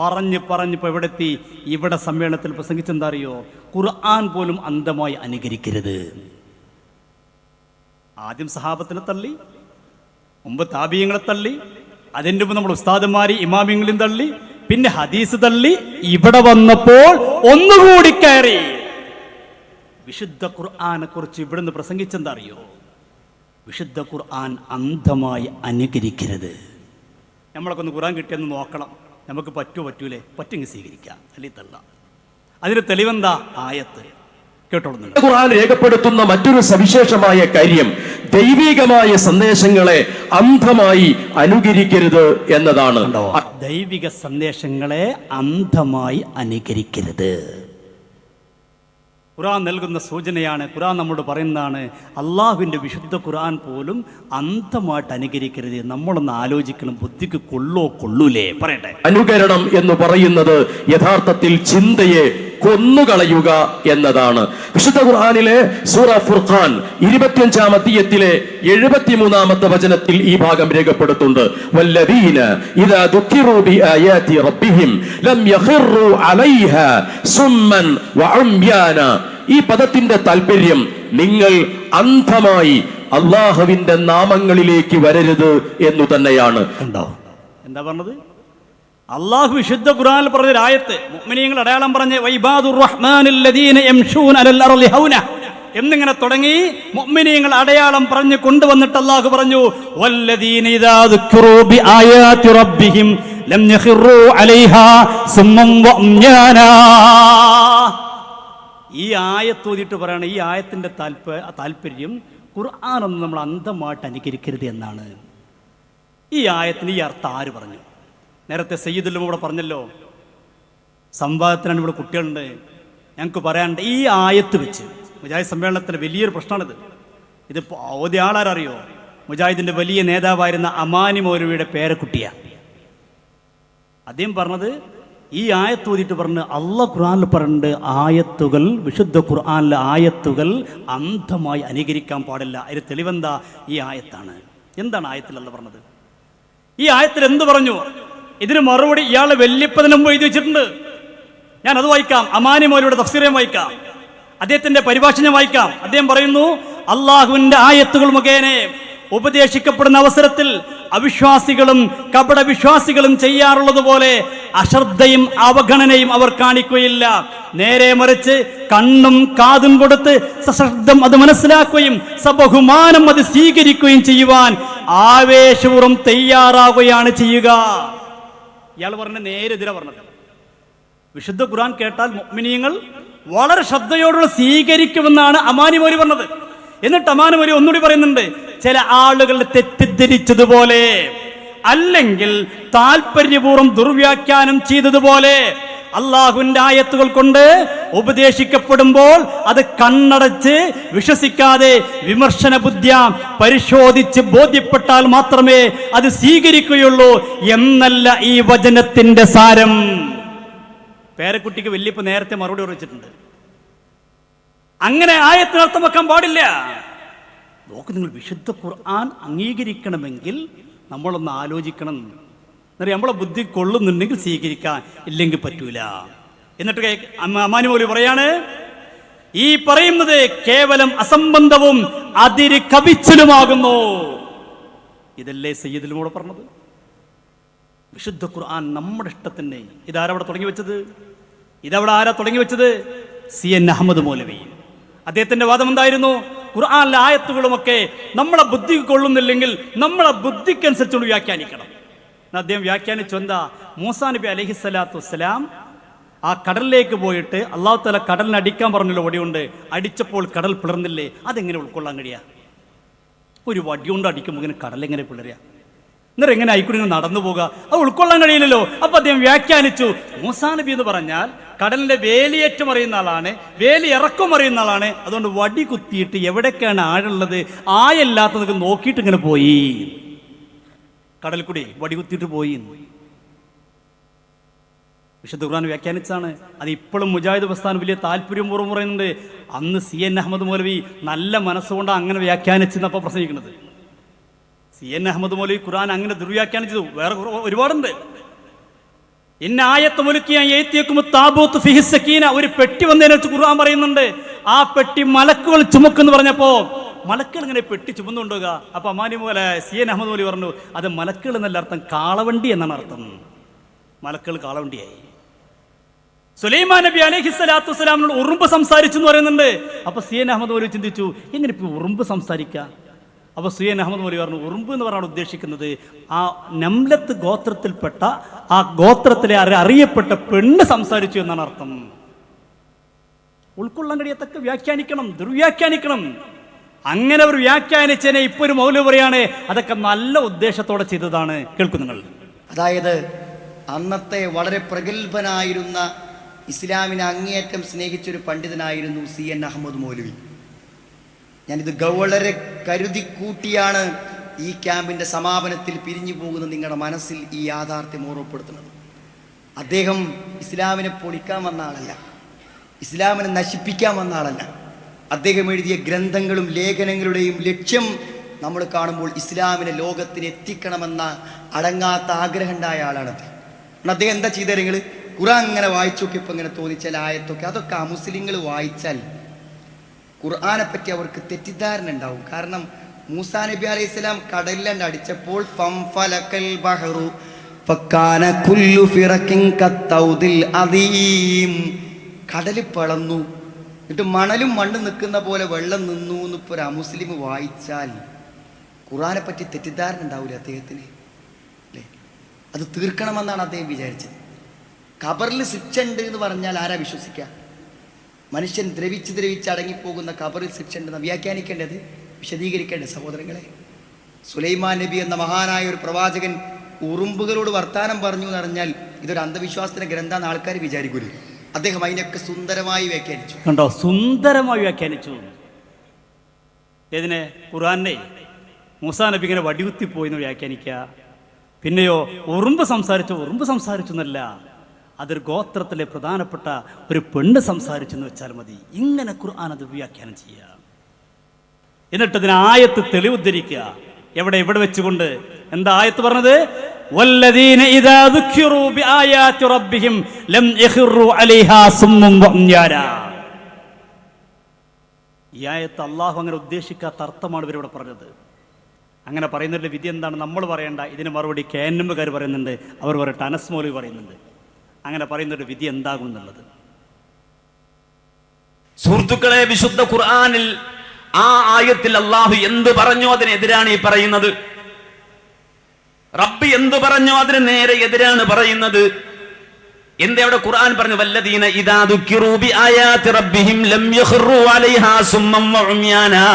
പറഞ്ഞിപ്പോ എവിടെത്തി? ഇവിടെ സമ്മേളനത്തിൽ പ്രസംഗിച്ചെന്താ അറിയോ? ഖുർആൻ പോലും അന്ധമായി അനുകരിക്കരുത്. ആദ്യം സഹാബത്തിനെ തള്ളി, മുമ്പ് താബിയങ്ങളെ തള്ളി, അതിൻ്റെ മുമ്പ് നമ്മൾ ഉസ്താദുമാരി ഇമാമിങ്ങളും തള്ളി, പിന്നെ ഹദീസ് തള്ളി. ഇവിടെ വന്നപ്പോൾ ഒന്നുകൂടി കയറി വിശുദ്ധ ഖുർആനെ കുറിച്ച് ഇവിടുന്ന് പ്രസംഗിച്ചെന്താ അറിയോ? വിശുദ്ധ ഖുർആൻ അന്ധമായി അനുകരിക്കരുത്. നമ്മളൊക്കെ ഒന്ന് ഖുർആൻ കിട്ടിയെന്ന് നോക്കണം, നമുക്ക് പറ്റൂലേ? പറ്റുമെങ്കിൽ സ്വീകരിക്കാം, അല്ലെങ്കിൽ തള്ളാം. അതിന് തെളിവെന്താ? ആയത്ത് കേട്ടോളുന്നുണ്ട്. ഖുർആൻ രേഖപ്പെടുത്തുന്ന മറ്റൊരു സവിശേഷമായ കാര്യം ദൈവികമായ സന്ദേശങ്ങളെ അന്ധമായി അനുകരിക്കരുത് എന്നതാണ്. ദൈവിക സന്ദേശങ്ങളെ അന്ധമായി അനുകരിക്കരുത്. ഖുർആൻ നൽകുന്ന സൂചനയാണ്. ഖുർആൻ നമ്മോട് പറയുന്നതാണ്, അള്ളാഹുവിൻ്റെ വിശുദ്ധ ഖുർആൻ പോലും അന്ധമായിട്ട് അനുകരിക്കരുത്. നമ്മളൊന്ന് ആലോചിക്കണം, ബുദ്ധിക്ക് കൊള്ളൂലേ? പറയട്ടെ. അനുകരണം എന്ന് പറയുന്നത് യഥാർത്ഥത്തിൽ ചിന്തയെ കൊന്നുകളയുക എന്നതാണ്. വിശുദ്ധ ഖുർആനിലെ സൂറ ഫുർഖാൻ 25-ാം അധ്യായത്തിലെ 73-ാമത്തെ വചനത്തിൽ ഈ ഭാഗം രേഖപ്പെടുത്തുന്നുണ്ട്. വല്ലദീന ഇദാ ദുക്കിറു ബിആയാതി റബ്ബിഹിം ലം യഖിറു അലൈഹാ സുമ്മൻ വഉംയാന. ഈ പദത്തിന്റെ താല്പര്യം നിങ്ങൾ അന്ധമായി അല്ലാഹുവിന്റെ നാമങ്ങളിലേക്ക് വരരുത് എന്നു തന്നെയാണ്. കണ്ടോ എന്താ പറഞ്ഞത്? അള്ളാഹു വിശുദ്ധ ഖുർആനിൽ പറഞ്ഞ ആയത്ത് മുഅ്മിനീങ്ങൾ അടയാളം പറഞ്ഞ് വൈബാദുർ റഹ്മാനിൽ ലദീന യംശൂന അലൽ അർളി ഹൗന എന്നിങ്ങനെ തുടങ്ങി മുഅ്മിനീങ്ങൾ അടയാളം പറഞ്ഞു കൊണ്ടുവന്നിട്ട് അള്ളാഹു പറഞ്ഞു വല്ലദീന ഇദാ ദുക്കിറു ബിആയാതി റബ്ബിഹിം ലം യഖിറു അലൈഹാ സുമ്മൻ വഉംയാനാ. ഈ ആയത്ത് ഓതിയിട്ട് പറയണ ഈ ആയത്തിന്റെ താല്പര്യം ഖുർആനൊന്നും നമ്മൾ അന്ധമായിട്ട് അനുകരിക്കരുത് എന്നാണ്. ഈ ആയത്തിന് ഈ അർത്ഥം ആര് പറഞ്ഞു? നേരത്തെ സയ്യിദുലും ഇവിടെ പറഞ്ഞല്ലോ, സംവാദത്തിനാണ് ഇവിടെ കുട്ടികളുണ്ട്. ഞങ്ങൾക്ക് പറയാനുണ്ട്, ഈ ആയത്ത് വെച്ച് മുജാഹിദ് സമ്മേളനത്തിലെ വലിയൊരു പ്രശ്നമാണിത്. ഇത് ഓതിയ ആളാരറിയോ? മുജാഹിദിന്റെ വലിയ നേതാവായിരുന്ന അമാനി മൗലവിയുടെ പേരക്കുട്ടിയാണ്. അദ്ദേഹം പറഞ്ഞത് ഈ ആയത്ത് ഓതിയിട്ട് പറഞ്ഞ് അള്ളാഹ് ഖുർആനിൽ പറഞ്ഞിട്ട് ആയത്തുകൾ, വിശുദ്ധ ഖുർആനിലെ ആയത്തുകൾ അന്ധമായി അനുകരിക്കാൻ പാടില്ല. അതിന് തെളിവെന്താ? ഈ ആയത്താണ്. എന്താണ് ആയത്തിൽ അള്ളാഹ് പറഞ്ഞത്? ഈ ആയത്തിൽ എന്ത് പറഞ്ഞു? ഇതിന് മറുപടി ഇയാളെ വെല്ലിപ്പതിന് മുമ്പ് എഴുതി വെച്ചിട്ടുണ്ട്. ഞാൻ അത് വായിക്കാം. അമാനി മൗലവിയുടെ തഫ്സീർ വായിക്കാം, അദ്ദേഹത്തിന്റെ പരിഭാഷ ഞാൻ വായിക്കാം. അദ്ദേഹം പറയുന്നു, അള്ളാഹുവിന്റെ ആയത്തുകൾ മുഖേന ഉപദേശിക്കപ്പെടുന്ന അവസരത്തിൽ അവിശ്വാസികളും കപട വിശ്വാസികളും ചെയ്യാറുള്ളത് പോലെ അശ്രദ്ധയും അവഗണനയും അവർ കാണിക്കുകയില്ല. നേരെ മറിച്ച് കണ്ണും കാതും കൊടുത്ത് സശ്രദ്ധം അത് മനസ്സിലാക്കുകയും സബഹുമാനം അത് സ്വീകരിക്കുകയും ചെയ്യുവാൻ ആവേശപൂർവ്വം തയ്യാറാവുകയാണ് ചെയ്യുക. ഇയാൾ പറഞ്ഞ നേരെതിരെ പറഞ്ഞത്. വിശുദ്ധ ഖുർആൻ കേട്ടാൽ മുഅ്മിനീങ്ങൾ വളരെ ശ്രദ്ധയോടുള്ള സ്വീകരിക്കുമെന്നാണ് അമാനി മൗലവി പറഞ്ഞത്. എന്നിട്ട് അമാനി മൗലവി ഒന്നുകൂടി പറയുന്നുണ്ട്, ചില ആളുകൾ തെറ്റിദ്ധരിച്ചതുപോലെ അല്ലെങ്കിൽ താല്പര്യപൂർവ്വം ദുർവ്യാഖ്യാനം ചെയ്തതുപോലെ അള്ളാഹുവിന്റെ ആയത്തുകൾ കൊണ്ട് ഉപദേശിക്കപ്പെടുമ്പോൾ അത് കണ്ണടച്ച് വിശ്വസിക്കാതെ വിമർശന ബുദ്ധ്യ പരിശോധിച്ച് ബോധ്യപ്പെട്ടാൽ മാത്രമേ അത് സ്വീകരിക്കുകയുള്ളൂ എന്നല്ല ഈ വചനത്തിന്റെ സാരം. പേരക്കുട്ടിക്ക് വല്യപ്പ നേരത്തെ മറുപടി ഉറച്ചിട്ടുണ്ട്. അങ്ങനെ ആയത്തിന് അർത്ഥം വെക്കാൻ പാടില്ല. നോക്ക്, നിങ്ങൾ വിശുദ്ധ ഖുർആൻ അംഗീകരിക്കണമെങ്കിൽ നമ്മളൊന്ന് ആലോചിക്കണം. നമ്മളെ ബുദ്ധി കൊള്ളുന്നുണ്ടെങ്കിൽ സ്വീകരിക്കാൻ, ഇല്ലെങ്കിൽ പറ്റൂല. എന്നിട്ട് അമാനി മൗലവി പറയാണ്, ഈ പറയുന്നത് കേവലം അസംബന്ധവും അതിര് കവിച്ചലുമാകുന്നു. ഇതല്ലേ സയ്യിദുലും കൂടെ പറഞ്ഞത്? വിശുദ്ധ ഖുർആൻ നമ്മുടെ ഇഷ്ടത്തിന്. ഇതാരവിടെ തുടങ്ങി വെച്ചത്? ഇതവിടെ ആരാ തുടങ്ങി വെച്ചത്? CN അഹമ്മദ് മൗലവി. അദ്ദേഹത്തിന്റെ വാദം എന്തായിരുന്നു? ഖുർആനിലെ ആയത്തുകളുമൊക്കെ നമ്മളെ ബുദ്ധിക്ക് കൊള്ളുന്നില്ലെങ്കിൽ നമ്മളെ ബുദ്ധിക്കനുസരിച്ചുകൊണ്ട് വ്യാഖ്യാനിക്കണം. അദ്ദേഹം വ്യാഖ്യാനിച്ചു എന്താ? മൂസാ നബി അലൈഹിസ്സലാത്തു വസ്സലാം ആ കടലിലേക്ക് പോയിട്ട് അള്ളാഹു തആല കടലിനെ അടിക്കാൻ പറഞ്ഞല്ലോ, വടിയുണ്ട്. അടിച്ചപ്പോൾ കടൽ പിളർന്നില്ലേ? അതെങ്ങനെ ഉൾക്കൊള്ളാൻ കഴിയുക? ഒരു വടിയുണ്ട് അടിക്കുമ്പോൾ ഇങ്ങനെ കടലെങ്ങനെ പിളരുക? എന്നിട്ട് എങ്ങനെ ആയിക്കൂടി നടന്നു പോകുക? അത് ഉൾക്കൊള്ളാൻ കഴിയില്ലല്ലോ. അപ്പൊ അദ്ദേഹം വ്യാഖ്യാനിച്ചു, മൂസാ നബി എന്ന് പറഞ്ഞാൽ കടലിന്റെ വേലിയേറ്റം അറിയുന്ന ആളാണ്, വേലി ഇറക്കം അറിയുന്ന ആളാണ്. അതുകൊണ്ട് വടി കുത്തിയിട്ട് എവിടേക്കാണ് ആഴുള്ളത്, ആയല്ലാത്തതൊക്കെ നോക്കിയിട്ട് ഇങ്ങനെ പോയി, കടൽ കൂടി വടി കുത്തിയിട്ട് പോയി. വിശുദ്ധ ഖുർആൻ വ്യാഖ്യാനിച്ചാണ്. അത് ഇപ്പോഴും മുജാഹിദ് പ്രസ്ഥാനം വലിയ താല്പര്യപൂർവ്വം പറയുന്നുണ്ട്. അന്ന് CN അഹമ്മദ് മൗലവി നല്ല മനസ്സുകൊണ്ടാണ് അങ്ങനെ വ്യാഖ്യാനിച്ചെന്നപ്പോൾ പ്രസംഗിക്കുന്നത്. CN അഹമ്മദ് മൗലവി ഖുർആൻ അങ്ങനെ ദുർവ്യാഖ്യാനിച്ചത് വേറെ ഒരുപാടുണ്ട്. ഒരു പെട്ടി വന്നതിനെ വെച്ച് ഖുർആൻ പറയുന്നുണ്ട്. ആ പെട്ടി മലക്കുകൾ ചുമക്കെന്ന് പറഞ്ഞപ്പോ മലക്കുകൾ ഇങ്ങനെ പെട്ടി ചുമന്നുകൊണ്ടുക. അപ്പൊ അമാനി പോലെ സി എൻ അഹമ്മദ് മൗലവി പറഞ്ഞു, അത് മലക്കുകൾ എന്നല്ല അർത്ഥം, കാളവണ്ടി എന്നാണ് അർത്ഥം. മലക്കുകൾ കാളവണ്ടിയായി. സുലൈമാൻ നബി അലൈഹിസ്സലാത്തു വസ്സലാമിനോട് ഉറുമ്പ് സംസാരിച്ചു എന്ന് പറയുന്നുണ്ട്. അപ്പൊ സി എൻ അഹമ്മദ് മൗലവി ചിന്തിച്ചു, എങ്ങനെ ഇപ്പൊ ഉറുമ്പ് സംസാരിക്കാം? അപ്പൊ സി എൻ അഹമ്മദ് മൗലവി പറഞ്ഞു, ഉറുമ്പ് എന്ന് പറഞ്ഞാൽ ഉദ്ദേശിക്കുന്നത് ആ നംലത്ത് ഗോത്രത്തിൽപ്പെട്ട ആ ഗോത്രത്തിലെ അറിയപ്പെട്ട പെണ്ണ് സംസാരിച്ചു എന്നാണ് അർത്ഥം. ഉൾക്കൊള്ളാൻ കഴിയത്തക്ക വ്യാഖ്യാനിക്കണം, ദുർവ്യാഖ്യാനിക്കണം. അങ്ങനെ ഒരു വ്യാഖ്യാനിച്ചതിനെ ഇപ്പൊ ഒരു മൗലവി പറയാണ് അതൊക്കെ നല്ല ഉദ്ദേശത്തോടെ ചെയ്തതാണ്. കേൾക്കും നിങ്ങൾ. അതായത് അന്നത്തെ വളരെ പ്രഗത്ഭനായിരുന്ന ഇസ്ലാമിനെ അങ്ങേയറ്റം സ്നേഹിച്ചൊരു പണ്ഡിതനായിരുന്നു സി എൻ അഹമ്മദ് മൗലവി. ഞാനിത് വളരെ കരുതി കൂട്ടിയാണ് ഈ ക്യാമ്പിൻ്റെ സമാപനത്തിൽ പിരിഞ്ഞു പോകുന്ന നിങ്ങളുടെ മനസ്സിൽ ഈ യാഥാർത്ഥ്യം ഓർമ്മപ്പെടുത്തുന്നത്. അദ്ദേഹം ഇസ്ലാമിനെ പൊളിക്കാൻ വന്ന ആളല്ല, ഇസ്ലാമിനെ നശിപ്പിക്കാൻ വന്ന ആളല്ല. അദ്ദേഹം എഴുതിയ ഗ്രന്ഥങ്ങളും ലേഖനങ്ങളുടെയും ലക്ഷ്യം നമ്മൾ കാണുമ്പോൾ ഇസ്ലാമിനെ ലോകത്തിന് എത്തിക്കണമെന്ന അടങ്ങാത്ത ആഗ്രഹം ഉണ്ടായ ആളാണ് അദ്ദേഹം. അദ്ദേഹം എന്താ ചെയ്തത്? നിങ്ങൾ ഖുർആൻ അങ്ങനെ വായിച്ചു നോക്കിയപ്പോൾ ഇങ്ങനെ തോന്നിച്ചാൽ ആയത്തൊക്കെ അതൊക്കെ അമുസ്ലിങ്ങൾ വായിച്ചാൽ ഖുർആനെ പറ്റി അവർക്ക് തെറ്റിദ്ധാരണ ഉണ്ടാവും. കാരണം മൂസാ നബി അലൈഹി സ്വലാം കടലിൽ അടിച്ചപ്പോൾ കടല് പിളന്നു, എന്നിട്ട് മണലും മണ്ണും നിൽക്കുന്ന പോലെ വെള്ളം നിന്നു എന്നിപ്പോൾ ഒരു അമുസ്ലിം വായിച്ചാൽ ഖുർആനെ പറ്റി തെറ്റിദ്ധാരണ ഉണ്ടാവില്ല അദ്ദേഹത്തിന്, അല്ലേ? അത് തീർക്കണമെന്നാണ് അദ്ദേഹം വിചാരിച്ചത്. ഖബറിൽ ശിക്ഷ ഉണ്ട് എന്ന് പറഞ്ഞാൽ ആരാ വിശ്വസിക്കുക? മനുഷ്യൻ ദ്രവിച്ച് അടങ്ങിപ്പോകുന്ന ഖബറിൽ ശിക്ഷ ഉണ്ടെന്ന് വ്യാഖ്യാനിക്കേണ്ടത്, വിശദീകരിക്കേണ്ടത് സഹോദരങ്ങളെ. സുലൈമാൻ നബി എന്ന മഹാനായ ഒരു പ്രവാചകൻ ഉറുമ്പുകളോട് വർത്താനം പറഞ്ഞു എന്ന് പറഞ്ഞാൽ ഇതൊരു അന്ധവിശ്വാസത്തിന്റെ ഗ്രന്ഥാന്ന് ആൾക്കാർ വിചാരിക്കൂലേ? അദ്ദേഹം അതിനൊക്കെ സുന്ദരമായി വ്യാഖ്യാനിച്ചു. കണ്ടോ, സുന്ദരമായി വ്യാഖ്യാനിച്ചു. ഏതിനെ? ഖുർആനെ. മൂസാ നബി ഇങ്ങനെ വടികുത്തിപ്പോയി എന്ന് വ്യാഖ്യാനിക്കുക. പിന്നെയോ ഉറുമ്പ് സംസാരിച്ചു എന്നല്ല, അതൊരു ഗോത്രത്തിലെ പ്രധാനപ്പെട്ട ഒരു പെണ്ണ് സംസാരിച്ചു എന്ന് വെച്ചാൽ മതി. ഇങ്ങനെ ഖുർആൻ അത് വ്യാഖ്യാനം ചെയ്യുക. എന്നിട്ട് അതിന് ആയത്ത് തെളിവുദ്ധരിക്കുക. എവിടെ വെച്ചുകൊണ്ട് എന്താ ആയത്ത് പറഞ്ഞത്? വല്ലദീന ഇദാ ദുഖിറൂ ബിആയാതി റബ്ബിഹിം ലം യഖിറൂ അലൈഹാ സുമ്മുൻ വഉംയാനാ. ഈ ആയത്ത് അല്ലാഹു അങ്ങനെ ഉദ്ദേശിക്കാത്ത അർത്ഥമാണ് ഇവരിവിടെ പറഞ്ഞത്. അങ്ങനെ പറയുന്നതിന്റെ വിധി എന്താണ് നമ്മൾ പറയേണ്ട. ഇതിന് മറുപടി KNMകാർ പറയുന്നുണ്ട്, അവർ പറയട്ടെ, അനസ് മൗലവി പറയുന്നുണ്ട്. അങ്ങനെ പറയുന്നൊരു വിധി എന്താകും എന്നുള്ളത്. സുഹൃത്തുക്കളെ, വിശുദ്ധ ഖുർആനിൽ ആ ആയത്തിൽ അള്ളാഹു എന്ത് പറഞ്ഞോ അതിനെതിരാണ് ഈ പറയുന്നത്. റബ്ബ് എന്ത് പറഞ്ഞോ അതിന് നേരെ എതിരാണ് പറയുന്നത്. എന്താ അവിടെ ഖുർആൻ പറഞ്ഞു? വല്ലദീന ഇദാ ദുക്കിറൂ ബിആയാതി റബ്ബിഹിം ലം യഖറൂ അലൈഹാ സുമ്മൻ വഉംയാനാ.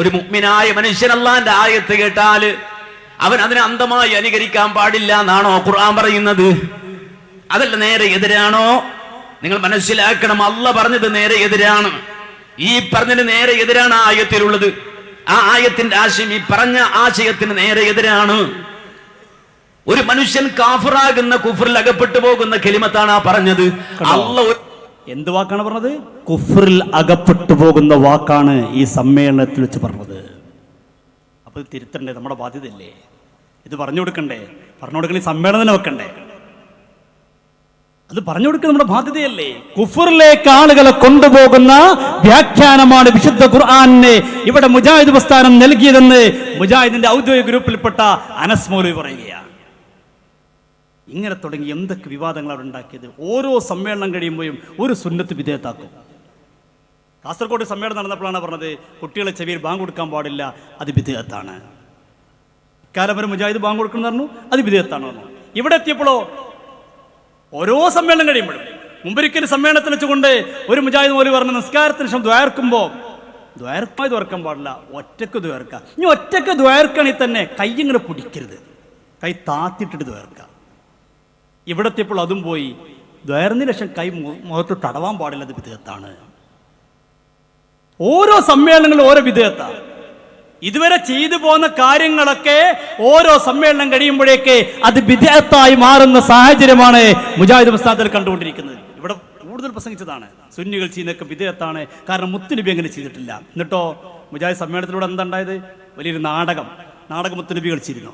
ഒരു മുഅ്മിനായ മനുഷ്യൻ അല്ലാഹുവിന്റെ ആയത്ത് കേട്ടാൽ അവൻ അതിനെ അന്ധമായി അനുകരിക്കാൻ പാടില്ല എന്നാണോ ഖുർആൻ പറയുന്നത്? അതല്ല, നേരെ എതിരാണോ? നിങ്ങൾ മനസ്സിലാക്കണം, അല്ലാഹ് പറഞ്ഞത് നേരെ എതിരാണ്. ഈ പറഞ്ഞതിന് നേരെ എതിരാണ് ആ ആയത്തിലുള്ളത്. ആ ആയത്തിന്റെ ആശയം ഈ പറഞ്ഞ ആശയത്തിന് നേരെ എതിരാണ്. ഒരു മനുഷ്യൻ കാഫിറാകുന്ന, കുഫറിൽ അകപ്പെട്ടു പോകുന്ന കലിമത്താണ് ആ പറഞ്ഞത്. അല്ലാഹ് എന്ത് വാക്കാണ് പറഞ്ഞത്? കുഫറിൽ അകപ്പെട്ടു പോകുന്ന വാക്കാണ് ഈ സമ്മേളനത്തിൽ വെച്ച് പറഞ്ഞത്. അപ്പൊ ഇത് തിരുത്തണ്ടേ? നമ്മുടെ ബാധ്യതയല്ലേ? ഇത് പറഞ്ഞു കൊടുക്കണ്ടേ? പറഞ്ഞു കൊടുക്കണേ സമ്മേളനം തന്നെ വെക്കണ്ടേ? അത് പറഞ്ഞു കൊടുക്കുക നമ്മുടെ ബാധ്യതയല്ലേ? കുഫറിലേക്ക് ആളുകളെ കൊണ്ടുപോകുന്ന വ്യാഖ്യാനമാണ് വിശുദ്ധ ഖുർആനിനെ ഇവിടെ മുജാഹിദ് പ്രസ്ഥാനം നൽകിയതെന്ന് മുജാഹിദിന്റെ ഔദ്യോഗിക ഗ്രൂപ്പിൽപ്പെട്ട അനസ് മൗലവി പറയുകയാണ്. ഇങ്ങനെ തുടങ്ങി എന്തൊക്കെ വിവാദങ്ങൾ അവിടെ ഉണ്ടാക്കിയത്. ഓരോ സമ്മേളനം കഴിയുമ്പോഴും ഒരു സുന്നത്ത് വിധേയത്താക്കും. കാസർഗോഡ് സമ്മേളനം നടന്നപ്പോഴാണ് പറഞ്ഞത് കുട്ടികളെ ചെവിയിൽ ബാങ്ക് കൊടുക്കാൻ പാടില്ല, അത് വിധേയത്താണ്. ഇക്കാലം വരെ മുജാഹിദ് ബാങ്ക് കൊടുക്കണം പറഞ്ഞു, അത് വിധേയത്താണ് പറഞ്ഞു. ഇവിടെ എത്തിയപ്പോഴോ ഓരോ സമ്മേളനം കഴിയുമ്പോഴും, മുമ്പൊരിക്കൽ സമ്മേളനത്തിൽ വെച്ചുകൊണ്ട് ഒരു മുജാഹിദ് മൗലവി പറഞ്ഞ നിസ്കാരത്തിന് ശേഷം ദ്വാർക്കുമ്പോൾ ദ്വാരക്കമായി ദ്വാർക്കാൻ പാടില്ല, ഒറ്റക്ക് ദ്വാർക്കാം. ഇനി ഒറ്റക്ക് ദ്വാർക്കണമെങ്കിൽ തന്നെ കൈ ഇങ്ങനെ പിടിക്കരുത്, കൈ താത്തിട്ടിട്ട് ദ്വാർക്കാം. ഇവിടെ എത്തിയപ്പോൾ അതും പോയി. ദ്വാരത്തിന് ശേഷം കൈ മുഖത്ത് തടവാൻ പാടില്ല, അത് വിധേയത്താണ്. ഓരോ സമ്മേളനങ്ങളും ഓരോ വിധേയത്താണ്. ഇതുവരെ ചെയ്തു പോകുന്ന കാര്യങ്ങളൊക്കെ ഓരോ സമ്മേളനം കഴിയുമ്പോഴേക്ക് അത് വിധേയത്തായി മാറുന്ന സാഹചര്യമാണ് മുജാഹിദ് പ്രസ്ഥാനത്തിൽ കണ്ടുകൊണ്ടിരിക്കുന്നത്. ഇവിടെ കൂടുതൽ പ്രസംഗിച്ചതാണ് സുന്നികൾ ചെയ്യുന്നതൊക്കെ വിധേയത്താണ്, കാരണം മുത്തുനബി അങ്ങനെ ചെയ്തിട്ടില്ല. എന്നിട്ടോ മുജാഹിദ് സമ്മേളനത്തിലൂടെ എന്താ ഉണ്ടായത്? വലിയൊരു നാടകം മുത്തുനബി കളിച്ചിരുന്നു.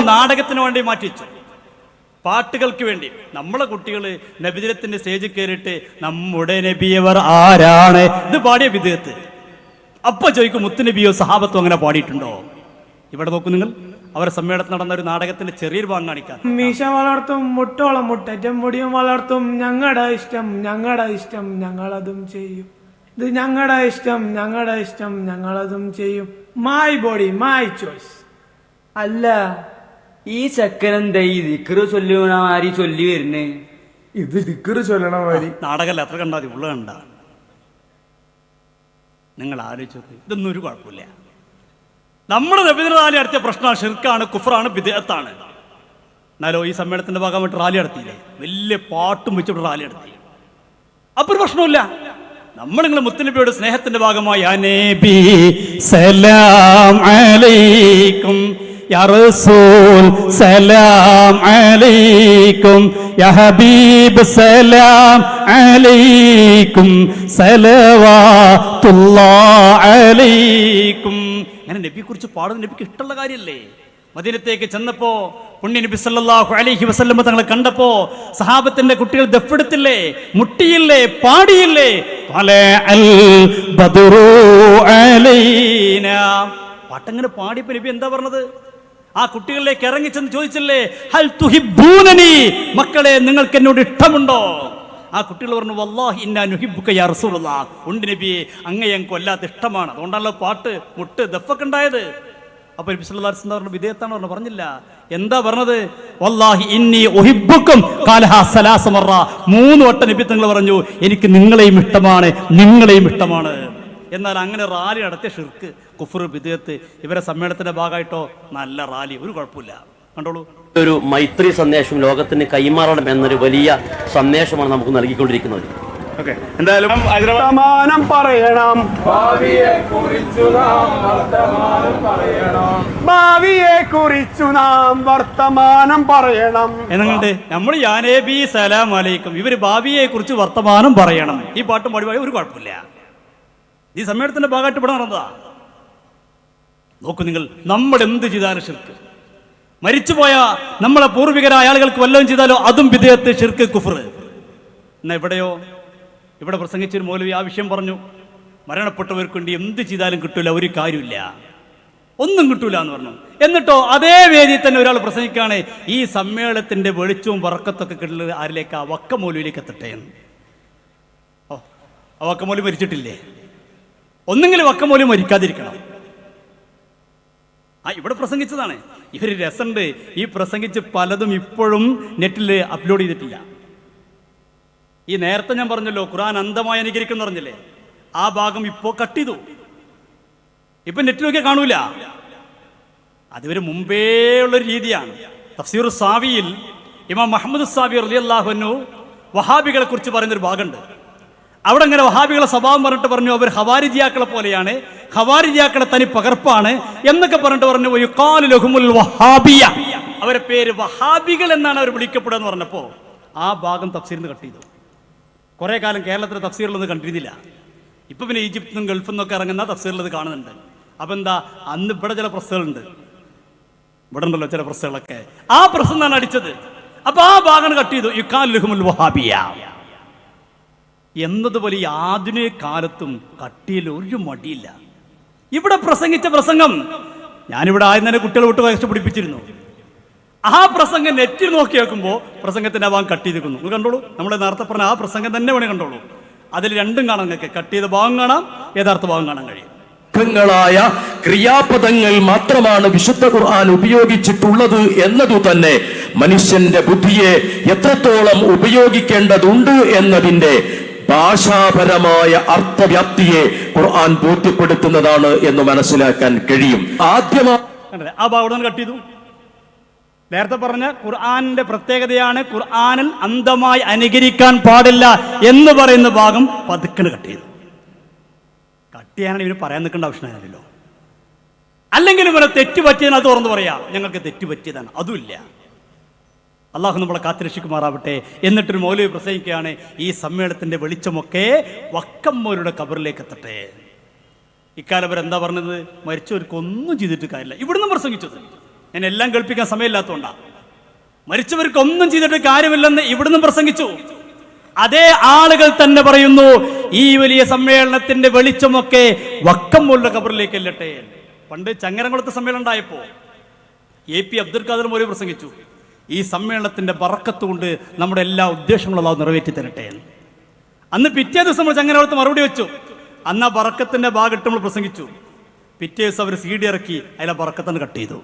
നാടകത്തിന് വേണ്ടി മാറ്റി വെച്ചു. പാട്ടുകൾക്ക് വേണ്ടി നമ്മളെ കുട്ടികൾ നബിദിനത്തിന്റെ സ്റ്റേജിൽ കയറിയിട്ട് നമ്മുടെ നബിയവർ ആരാണ് ഇത് പാടിയ വിദേഹത്ത്. അപ്പൊ ചോദിക്കും മുത്തുനബിയോ സഹാബത്തോ അങ്ങനെ പാടിയിട്ടുണ്ടോ? ഇവിടെ നോക്കൂ നിങ്ങൾ, അവരെ സമ്മേളനത്തിൽ നടന്ന ഒരു നാടകത്തിന്റെ ചെറിയൊരു ഭാഗം കാണിക്കാം. മീശ വളർത്തും മുട്ടോളം മുട്ടറ്റം മുടിയും വളർത്തും ഞങ്ങളുടെ ഇഷ്ടം ഞങ്ങളുടെ ഇഷ്ടം ഞങ്ങളതും ചെയ്യും. ഇത് ഞങ്ങളുടെ ഇഷ്ടം ഞങ്ങളുടെ ഇഷ്ടം ഞങ്ങളതും ചെയ്യും. My body my choice. അല്ല, ഈ ചെക്കനെന്താ ഈ ദിക്റ് ചൊല്ലുമാരി ചൊല്ലി വരുന്നേ? ഇത് ദിക്റ് ചൊല്ലണ മാതിരി നാടകമല്ല, എത്ര കണ്ടാൽ മതി, ഉള്ള കണ്ട നിങ്ങൾ ആലോചിച്ചു. ഇതൊന്നും ഒരു കുഴപ്പമില്ല. നമ്മുടെ നബിദിന റാലി നടത്തിയ പ്രശ്നമാണ്, ഷിർക്കാണ്, കുഫറാണ്, ബിദ്അത്താണ്. എന്നാലോ ഈ സമ്മേളനത്തിന്റെ ഭാഗമായിട്ട് റാലി നടത്തിയില്ലേ, വലിയ പാട്ടും വെച്ചിട്ട് റാലി നടത്തി. അപ്പൊ ഒരു പ്രശ്നമില്ല. നമ്മൾ നിങ്ങൾ മുത്തുനബിയുടെ സ്നേഹത്തിന്റെ ഭാഗമായി യാ നബി സലാം അലൈക്കും, യാ റസൂൽ സലാം അലൈക്കും, യാ ഹബീബ് സലാം അലൈക്കും, സലവാത്തുല്ലാഹി അലൈക്കും. അങ്ങനെ നബിയെ കുറിച്ച് പാടുന്ന നബിക്ക് ഇഷ്ടമുള്ള കാര്യമല്ലേ? മദീനത്തേക്ക് ചെന്നപ്പോ പുണ്യ നബി സല്ലല്ലാഹു അലൈഹി വസല്ലം തങ്ങളെ കണ്ടപ്പോ സഹാബത്തിന്റെ കുട്ടികൾ ദഫെടുത്തില്ലേ, മുട്ടിയില്ലേ, പാടിയില്ലേ? പാട്ടങ്ങനെ പാടിയപ്പോ നബി എന്താ പറഞ്ഞത്? ആ കുട്ടികളിലേക്ക് ഇറങ്ങി ചെന്ന് ചോദിച്ചില്ലേ, ഹൽ തുഹിബ്ബൂനനി, മക്കളെ നിങ്ങൾക്ക് എന്നോട് ഇഷ്ടമുണ്ടോ? ആ കുട്ടികൾ പറഞ്ഞു, വല്ലാഹി ഇന്നാ നുഹിബ്ബുക യാ റസൂലുള്ളാഹ്, ഉണ്ട് നബിയെ, അങ്ങയെ ഞങ്ങൾക്ക് വല്ലാത്ത ഇഷ്ടമാണ്, അതുകൊണ്ടാണല്ലോ പാട്ട് മുട്ട് ദഫൊക്കെ ഉണ്ടായത്. അപ്പൊ നബി സല്ലല്ലാഹു അലൈഹി വസല്ലം വിധേയത്താണ് പറഞ്ഞു, പറഞ്ഞില്ല. എന്താ പറഞ്ഞത്? വല്ലാഹി ഇന്നി ഉഹിബ്ബുക്കും ഖാലഹാ സലാസ മറ, 3 വട്ടം നബി തങ്ങൾ പറഞ്ഞു എനിക്ക് നിങ്ങളെയും ഇഷ്ടമാണ്, നിങ്ങളെയും ഇഷ്ടമാണ്. എന്നാൽ അങ്ങനെ റാലി നടത്തിയ ഷിർക്ക്, കുഫർ, ബിദ്അത്ത് ഇവരെ സമ്മേളനത്തിന്റെ ഭാഗമായിട്ടോ നല്ല റാലി, ഒരു കുഴപ്പമില്ല. കണ്ടോളൂ, ഒരു മൈത്രി സന്ദേശം ലോകത്തിന് കൈമാറണം എന്നൊരു വലിയ സന്ദേശമാണ് നമുക്ക് നൽകിക്കൊണ്ടിരിക്കുന്നത്. എന്തായാലും വർത്തമാനം പറയണം, ഭാവിയെ കുറിച്ചു നാം വർത്തമാനം പറയണം എന്നുണ്ട്. നമ്മൾ യാ നബി സലാം അലൈക്കും, ഇവര് ഭാവിയെ കുറിച്ച് വർത്തമാനം പറയണം. ഈ പാട്ടും പാടി ഒരു കുഴപ്പമില്ല. ഈ സമ്മേളനത്തിന്റെ ഭാഗമായിട്ട് ഇവിടെ നടന്നതാ. നോക്കൂ നിങ്ങൾ, നമ്മൾ എന്ത് ചെയ്താലും ഷിർക്ക്. മരിച്ചുപോയ നമ്മളെ പൂർവികരായ ആളുകൾക്ക് വല്ലതും ചെയ്താലോ അതും ബിദ്അത്ത്, ഷിർക്ക്, കുഫർ. എന്നാ ഇവിടെയോ, ഇവിടെ പ്രസംഗിച്ചൊരു മൗലവി ആ വിഷയം പറഞ്ഞു, മരണപ്പെട്ടവർക്ക് വേണ്ടി എന്ത് ചെയ്താലും കിട്ടൂല, ഒരു കാര്യമില്ല, ഒന്നും കിട്ടൂല എന്ന് പറഞ്ഞു. എന്നിട്ടോ അതേ വേദിയിൽ തന്നെ ഒരാൾ പ്രസംഗിക്കുകയാണ്, ഈ സമ്മേളനത്തിന്റെ വെളിച്ചവും വറക്കത്തൊക്കെ കിട്ടുന്നത് ആരിലേക്ക്? ആ വക്ക മൗലവിയിലേക്ക് എത്തട്ടെ എന്ന്. ഓ, ആ വക്ക മൗലവി മരിച്ചിട്ടില്ലേ? ഒന്നെങ്കിലും വക്ക മൗലവി മരിക്കാതിരിക്കണം. ഇവിടെ പ്രസംഗിച്ചതാണ്. ഇവര് രസമുണ്ട്, ഈ പ്രസംഗിച്ച് പലതും ഇപ്പോഴും നെറ്റിൽ അപ്ലോഡ് ചെയ്തിട്ടില്ല. ഈ നേരത്തെ ഞാൻ പറഞ്ഞല്ലോ ഖുർആൻ അന്ധമായി അനുകരിക്കുന്നു പറഞ്ഞില്ലേ, ആ ഭാഗം ഇപ്പോ കട്ട് ചെയ്തു. ഇപ്പൊ നെറ്റിൽ നോക്കിയാൽ കാണൂല. അതിവര് മുമ്പേ ഉള്ളൊരു രീതിയാണ്. തഫ്സീർ സാവിയിൽ ഇമാം മുഹമ്മദ് സാവി റളിയല്ലാഹു അൻഹു വഹാബികളെ കുറിച്ച് പറയുന്നൊരു ഭാഗമുണ്ട്. അവിടെ അങ്ങനെ വഹാബികളെ സ്വഭാവം പറഞ്ഞിട്ട് പറഞ്ഞു അവർ ഖവാരിജിയാക്കളെ പോലെയാണ്, ഖവാരിജിയാക്കളെ തനി പകർപ്പാണ് എന്നൊക്കെ പറഞ്ഞിട്ട് പറഞ്ഞു യുഖാലു ലഹുമുൽ വഹാബിയ, അവരെ പേര് വഹാബികൾ എന്നാണ് അവർ വിളിക്കപ്പെടുക എന്ന് പറഞ്ഞപ്പോ ആ ഭാഗം തഫ്സീറിൽ നിന്ന് കട്ട് ചെയ്തു. കുറെ കാലം കേരളത്തിലെ തഫ്സീറിലൊന്നും കണ്ടിരുന്നില്ല. ഇപ്പൊ പിന്നെ ഈജിപ്തിൽ നിന്നും ഗൾഫിൽ നിന്നൊക്കെ ഇറങ്ങുന്ന തഫ്സീറിലത് കാണുന്നുണ്ട്. അപ്പൊ എന്താ, അന്ന് ഇവിടെ ചില പ്രസ്സുകളുണ്ട്, ഇവിടെ ഉണ്ടല്ലോ ചില പ്രസ്സുകളൊക്കെ, ആ പ്രസ് എന്നാണ് അടിച്ചത്. അപ്പൊ ആ ഭാഗം കട്ട് ചെയ്തു, യുഖാലു ലഹുമുൽ വഹാബിയ എന്നതുപോലെ ഈ ആധുനിക കാലത്തും കട്ടിയിൽ ഒരു മടിയില്ല. ഇവിടെ പ്രസംഗിച്ച പ്രസംഗം ഞാനിവിടെ ആദ്യം തന്നെ കുട്ടികളെ വിട്ട് വയസ്സ് പിടിപ്പിച്ചിരുന്നു. ആ പ്രസംഗം നെറ്റിൽ നോക്കി വെക്കുമ്പോൾ പ്രസംഗത്തിന്റെ ആ ഭാഗം കട്ട് ചെയ്തിരിക്കുന്നു. നിങ്ങൾ കണ്ടോളൂ, നമ്മൾ നേരത്തെ പറഞ്ഞ ആ പ്രസംഗം തന്നെ വേണേ കണ്ടോളൂ. അതിൽ രണ്ടും കാണാം നിങ്ങൾക്ക്, കട്ട് ചെയ്ത ഭാഗം കാണാം, യഥാർത്ഥ ഭാഗം കാണാൻ കഴിയും. ായ ക്രിയാപദങ്ങൾ മാത്രമാണ് വിശുദ്ധ ഖുർആൻ ഉപയോഗിച്ചിട്ടുള്ളത് എന്നതു തന്നെ മനുഷ്യന്റെ ബുദ്ധിയെ എത്രത്തോളം ഉപയോഗിക്കേണ്ടതുണ്ട് എന്നതിന്റെ ഭാഷാപരമായ അർത്ഥവ്യാപ്തിയെ ഖുർആൻ ബോധ്യപ്പെടുത്തുന്നതാണ് എന്ന് മനസ്സിലാക്കാൻ കഴിയും. ആദ്യമായി ആ ഭാഗം കട്ട് ചെയ്തു. നേരത്തെ പറഞ്ഞ ഖുർആനിന്റെ പ്രത്യേകതയാണ് ഖുർആനിൽ അന്ധമായി അനുകരിക്കാൻ പാടില്ല എന്ന് പറയുന്ന ഭാഗം പതുക്കണ് കട്ട് ചെയ്തു. കട്ട് ചെയ്യാനാണ് ഇവന് പറയാൻ നിൽക്കേണ്ട ആവശ്യമില്ലല്ലോ. അല്ലെങ്കിൽ ഇവരെ തെറ്റുപറ്റിയതിന് അത് തുറന്നു പറയാം, ഞങ്ങൾക്ക് തെറ്റുപറ്റിയതാണ്, അതുമില്ല. അള്ളാഹു നമ്മളെ കാത്തുരക്ഷിക്കുമാറാവട്ടെ. എന്നിട്ടൊരു മൗലവി പ്രസംഗിക്കുകയാണ്, ഈ സമ്മേളനത്തിന്റെ വെളിച്ചമൊക്കെ വക്കമ്മോരുടെ ഖബറിലേക്ക് എത്തട്ടെ. ഇക്കാലം വരെ എന്താ പറഞ്ഞത്? മരിച്ചവർക്കൊന്നും ചെയ്തിട്ട് കാര്യമില്ല. ഇവിടുന്ന് പ്രസംഗിച്ചത് ഞാൻ എല്ലാം കേൾപ്പിക്കാൻ സമയമില്ലാത്തതുകൊണ്ടാണ്. മരിച്ചവർക്ക് ഒന്നും ചെയ്തിട്ട് കാര്യമില്ലെന്ന് ഇവിടുന്ന് പ്രസംഗിച്ചു. അതേ ആളുകൾ തന്നെ പറയുന്നു ഈ വലിയ സമ്മേളനത്തിന്റെ വെളിച്ചമൊക്കെ വക്കമുള്ള ഖബറിലേക്ക് അല്ലട്ടെ. പണ്ട് ചങ്ങരംകുളത്ത് സമ്മേളനം ഉണ്ടായപ്പോ AP അബ്ദുൽ ഖാദർ മൗലവി പ്രസംഗിച്ചു, ഈ സമ്മേളനത്തിന്റെ ബറക്കത്ത് കൊണ്ട് നമ്മുടെ എല്ലാ ഉദ്ദേശങ്ങളും അല്ലാഹു നിറവേറ്റി തരട്ടെ. അന്ന് പിറ്റേ ദിവസം നമ്മൾ ചങ്ങരംകുളത്ത് മറുപടി വെച്ചു. അന്ന് ആ ബറക്കത്തിന്റെ ഭാഗത്ത് നമ്മൾ പ്രസംഗിച്ചു. പിറ്റേ ദിവസം അവർ CD ഇറക്കി, അതിലെ ബറക്കത്തന്നെ കട്ട് ചെയ്തു.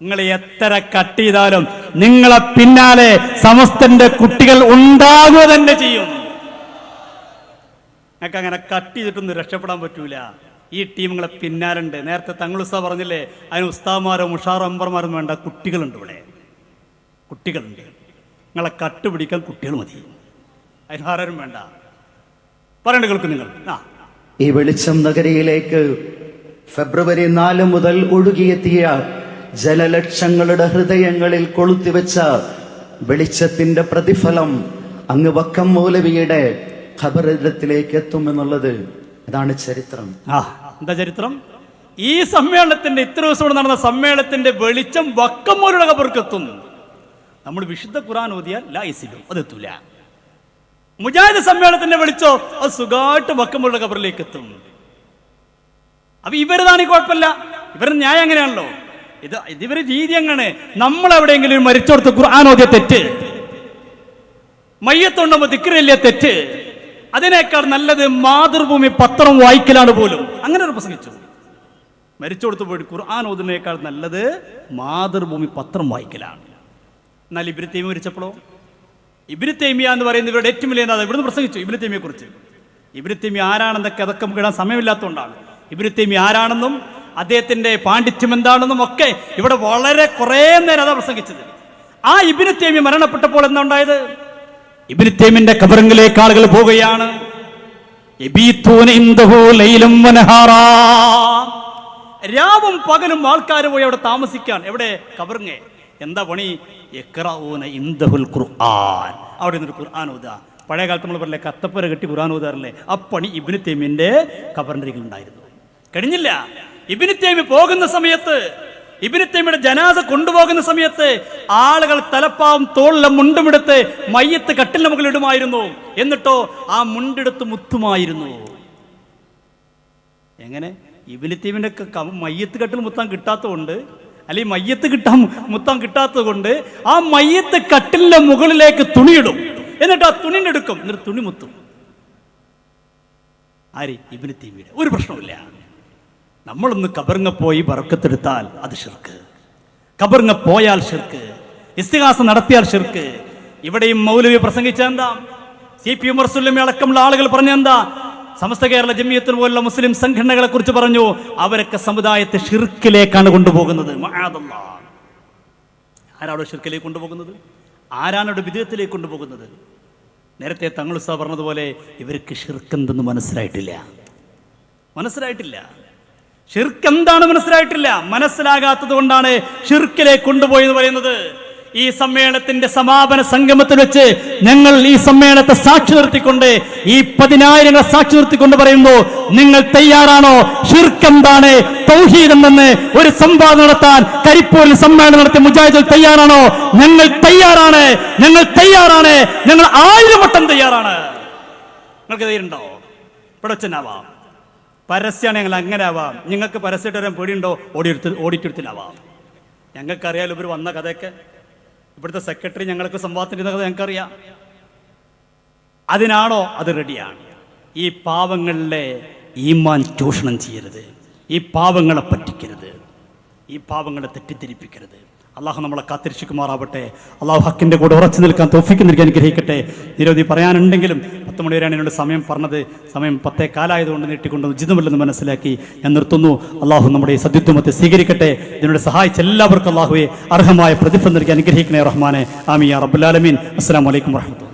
നിങ്ങൾ എത്ര കട്ട് ചെയ്താലും നിങ്ങളെ പിന്നാലെ സമസ്തന്റെ കുട്ടികൾ ഉണ്ടാകുക തന്നെ ചെയ്യും. നിങ്ങൾക്ക് അങ്ങനെ കട്ട് ചെയ്തിട്ടൊന്നും രക്ഷപ്പെടാൻ പറ്റൂല. ഈ ടീം നിങ്ങളെ പിന്നാലുണ്ട്. നേരത്തെ തങ്ങളുസ്താ പറഞ്ഞില്ലേ, അതിന് ഉസ്താമാരോ മുഷാറോ അമ്പർമാരും വേണ്ട, കുട്ടികളുണ്ട്. ഇവിടെ കുട്ടികളുണ്ട്. നിങ്ങളെ കട്ടുപിടിക്കാൻ കുട്ടികൾ മതി, അതിന് ആരും വേണ്ട. പറയണ്ട കേൾക്കും നിങ്ങൾ. ഈ വെളിച്ചം നഗരിയിലേക്ക് ഫെബ്രുവരി 4 മുതൽ ഒഴുകിയെത്തിയ ജലലക്ഷങ്ങളുടെ ഹൃദയങ്ങളിൽ കൊളുത്തിവെച്ച വെളിച്ചത്തിന്റെ പ്രതിഫലം അങ്ങ് വക്കം മൗലവിയുടെ ഖബറിടത്തിലേക്ക് എത്തുമെന്നുള്ളത് ഇതാണ് ചരിത്രം. എന്താ ചരിത്രം? ഈ സമ്മേളനത്തിന്റെ ഇത്ര ദിവസം നടന്ന സമ്മേളനത്തിന്റെ വെളിച്ചം വക്കം മൗലവിയുടെ ഖബറിലേക്ക് എത്തുന്നു. നമ്മൾ വിശുദ്ധ ഖുർആൻ ഓതിയാൽ ലായിസിലും അതെത്തൂല. മുജാഹിദ് സമ്മേളനത്തിന്റെ വെളിച്ചോ അത് സുഖമായിട്ട് വക്കം മൗലവിയുടെ ഖബറിലേക്ക് എത്തും. അപ്പൊ ഇവരതാണ് കുഴപ്പമില്ല. ഇവരുടെ ന്യായം എങ്ങനെയാണല്ലോ, ഇവരുടെ രീതി എങ്ങനെ? നമ്മൾ എവിടെയെങ്കിലും മരിച്ചോടത്ത് ഖുർആൻ ഓതിയ തെറ്റ്, മയ്യത്തുണ്ടാകുമ്പോൾ ദിക്റില്ല തെറ്റ്, അതിനേക്കാൾ നല്ലത് മാതൃഭൂമി പത്രം വായിക്കലാണ് പോലും. അങ്ങനെ ഒരു പ്രസംഗിച്ചു. മരിച്ചോടത്ത് പോയിട്ട് ഖുർആൻ ഓതുന്നതിനേക്കാൾ നല്ലത് മാതൃഭൂമി പത്രം വായിക്കലാണ്. എന്നാൽ ഇബ്നു തൈമിയ മരിച്ചപ്പോഴോ, ഇബ്നു തൈമിയ എന്ന് പറയുന്ന ഇവരുടെ ഏറ്റവും വലിയ നേതാവ് ഇവിടുന്ന് പ്രസംഗിച്ചു ഇബ്നു തൈമിയെ കുറിച്ച്. ഇബ്നു തൈമിയ ആരാണെന്നൊക്കെ അതൊക്കെ നമുക്ക് ഇടാൻ സമയമില്ലാത്തതുകൊണ്ടാണ്. ഇബ്നു തൈമിയ ആരാണെന്നും അദ്ദേഹത്തിന്റെ പാണ്ഡിത്യം എന്താണെന്നും ഒക്കെ ഇവിടെ വളരെ കുറേ നേരം അതാ പ്രസംഗിച്ചത്. ആ ഇബ്നു തൈമിയ മരണപ്പെട്ടപ്പോൾ എന്താ ഉണ്ടായത്? ഇബ്നു തൈമിന്റെ ഖബറിലേക്ക് ആളുകൾ പോവുകയാണ്. രാവും പകലും ആൾക്കാർ പോയി അവിടെ താമസിക്കാൻ. എവിടെ? ഖബറിങ്ങെ. എന്താ പണി? യഖ്റഊന ഇൻദഹുൽ ഖുർആൻ. അവിടെ നിന്നൊരു ഖുർആൻ ഓതുക. പഴയ കാലത്ത് നമ്മൾ പറയില്ലേ, കത്തപ്പര കെട്ടി ഖുർആൻ ഓതാറില്ലേ? ആ പണി ഇബ്നു തൈമിന്റെ ഖബറിന്റെ അരികിൽ ഉണ്ടായിരുന്നു. കഴിഞ്ഞില്ല. ഇബ്നു തൈമിയ പോകുന്ന സമയത്ത്, ഇബ്നു തൈമിയുടെ ജനാസ കൊണ്ടുപോകുന്ന സമയത്ത് ആളുകൾ തലപ്പാവും തോളിലെ മുണ്ടുമെടുത്ത് മയ്യത്ത് കട്ടിലിന് മുകളിൽ ഇടുമായിരുന്നു. എന്നിട്ടോ ആ മുണ്ടെടുത്ത് മുത്തുമായിരുന്നു. എങ്ങനെ? ഇബ്നു തൈമിന്റെ മയ്യത്ത് കട്ടിൽ മുത്താൻ കിട്ടാത്തതുകൊണ്ട്, അല്ലെങ്കിൽ മയ്യത്ത് മുത്താൻ കിട്ടാത്തത് കൊണ്ട് ആ മയ്യത്ത് കട്ടിലിന്റെ മുകളിലേക്ക് തുണിയിടും. എന്നിട്ട് ആ തുണി എടുക്കും, എന്നിട്ട് തുണി മുത്തും. ആര്? ഇബ്നു തൈമിയുടെ. ഒരു പ്രശ്നമില്ല. നമ്മളൊന്ന് ഖബറിങ്ങ പോയി ബറക്കത്തെടുത്താൽ അത് ശിർക്ക്. ഖബറിങ്ങ പോയാൽ ശിർക്ക്. ഇസ്തിഗാസ നടത്തിയാൽ ശിർക്ക്. ഇവിടെയും മൗലവി പ്രസംഗിച്ച എന്താ? CP ഉമർ സുല്ലമി അടക്കമുള്ള ആളുകൾ പറഞ്ഞ എന്താ? സമസ്ത കേരള ജമിയത്തുൽ പോലുള്ള മുസ്ലിം സംഘടനകളെ കുറിച്ച് പറഞ്ഞു, അവരൊക്കെ സമുദായത്തെ ഷിർക്കിലേക്കാണ് കൊണ്ടുപോകുന്നത്. മഅദല്ലാഹ്. ആരാണോ ഷിർക്കിലേക്ക് കൊണ്ടുപോകുന്നത്? ആരാണോ ബിദ്അത്തിലേക്ക് കൊണ്ടുപോകുന്നത്? നേരത്തെ തങ്ങൾ ഉസ്താദ് പറഞ്ഞതുപോലെ ഇവർക്ക് ഷിർക്ക് എന്തെന്ന് മനസ്സിലായിട്ടില്ല. ഷിർക്ക് എന്താണ് മനസ്സിലായിട്ടില്ല. മനസ്സിലാകാത്തത് കൊണ്ടാണ് ഷിർക്കിലേക്ക് കൊണ്ടുപോയെന്ന് പറയുന്നത്. ഈ സമ്മേളനത്തിന്റെ സമാപന സംഗമത്തിൽ വെച്ച് ഞങ്ങൾ ഈ സമ്മേളനത്തെ സാക്ഷി നിർത്തിക്കൊണ്ട്, ഈ 10,000 സാക്ഷി നിർത്തിക്കൊണ്ട് പറയുന്നു, നിങ്ങൾ തയ്യാറാണോ? ഷിർക്ക് എന്താണ്, തൗഹീദ് എന്തെന്ന് ഒരു സംവാദം നടത്താൻ കരിപ്പൂരിൽ സമ്മേളനം നടത്തിയ മുജാഹിദുകൾ തയ്യാറാണോ? ഞങ്ങൾ തയ്യാറാണ്. ഞങ്ങൾ 1000 വട്ടം തയ്യാറാണ്. നിങ്ങൾക്ക് ധൈര്യമുണ്ടോ? ഇവിടെ വെച്ചെന്നാവാം. പരസ്യമാണ് ഞങ്ങൾ അങ്ങനെ ആവാം. നിങ്ങൾക്ക് പരസ്യമായിട്ട് വരാൻ പേടിയുണ്ടോ? ഓഡിറ്റോറിയത്തിലാവാം. ഞങ്ങൾക്കറിയാലോ ഇവർ വന്ന കഥയൊക്കെ. ഇവിടുത്തെ സെക്രട്ടറി ഞങ്ങൾക്ക് സംവാദത്തിൻ്റെ കഥ ഞങ്ങൾക്കറിയാം. അതിനാണോ? അത് റെഡിയാണ്. ഈ പാവങ്ങളിലെ ഈമാൻ ചൂഷണം ചെയ്യരുത്. ഈ പാവങ്ങളെ പറ്റിക്കരുത്. ഈ പാവങ്ങളെ തെറ്റിദ്ധരിപ്പിക്കരുത്. അള്ളാഹു നമ്മളെ കാത്തിരക്ഷിക്കുമാറാവട്ടെ. അള്ളാഹു ഹക്കിൻ്റെ കൂടെ ഉറച്ചു നിൽക്കാൻ തൗഫീഖ് നൽകി അനുഗ്രഹിക്കട്ടെ. നിരവധി പറയാനുണ്ടെങ്കിലും 10 മണി വരെയാണ് എന്നോട് സമയം പറഞ്ഞത്. സമയം 10:15 നീട്ടിക്കൊണ്ട് ഉചിതമല്ലെന്ന് മനസ്സിലാക്കി ഞാൻ നിർത്തുന്നു. അള്ളാഹു നമ്മുടെ ഈ സദ്യുദ്ധമത്തെ സ്വീകരിക്കട്ടെ. ഇതിനോട് സഹായിച്ച എല്ലാവർക്കും അള്ളാഹുവെ അർഹമായ പ്രതിഫലം നൽകി അനുഗ്രഹിക്കണേ റഹ്മാനെ. ആമീൻ യാ റബ്ബുൽ ആലമീൻ. അസ്സലാമു അലൈക്കും വറഹ്മത്തുള്ളാഹി.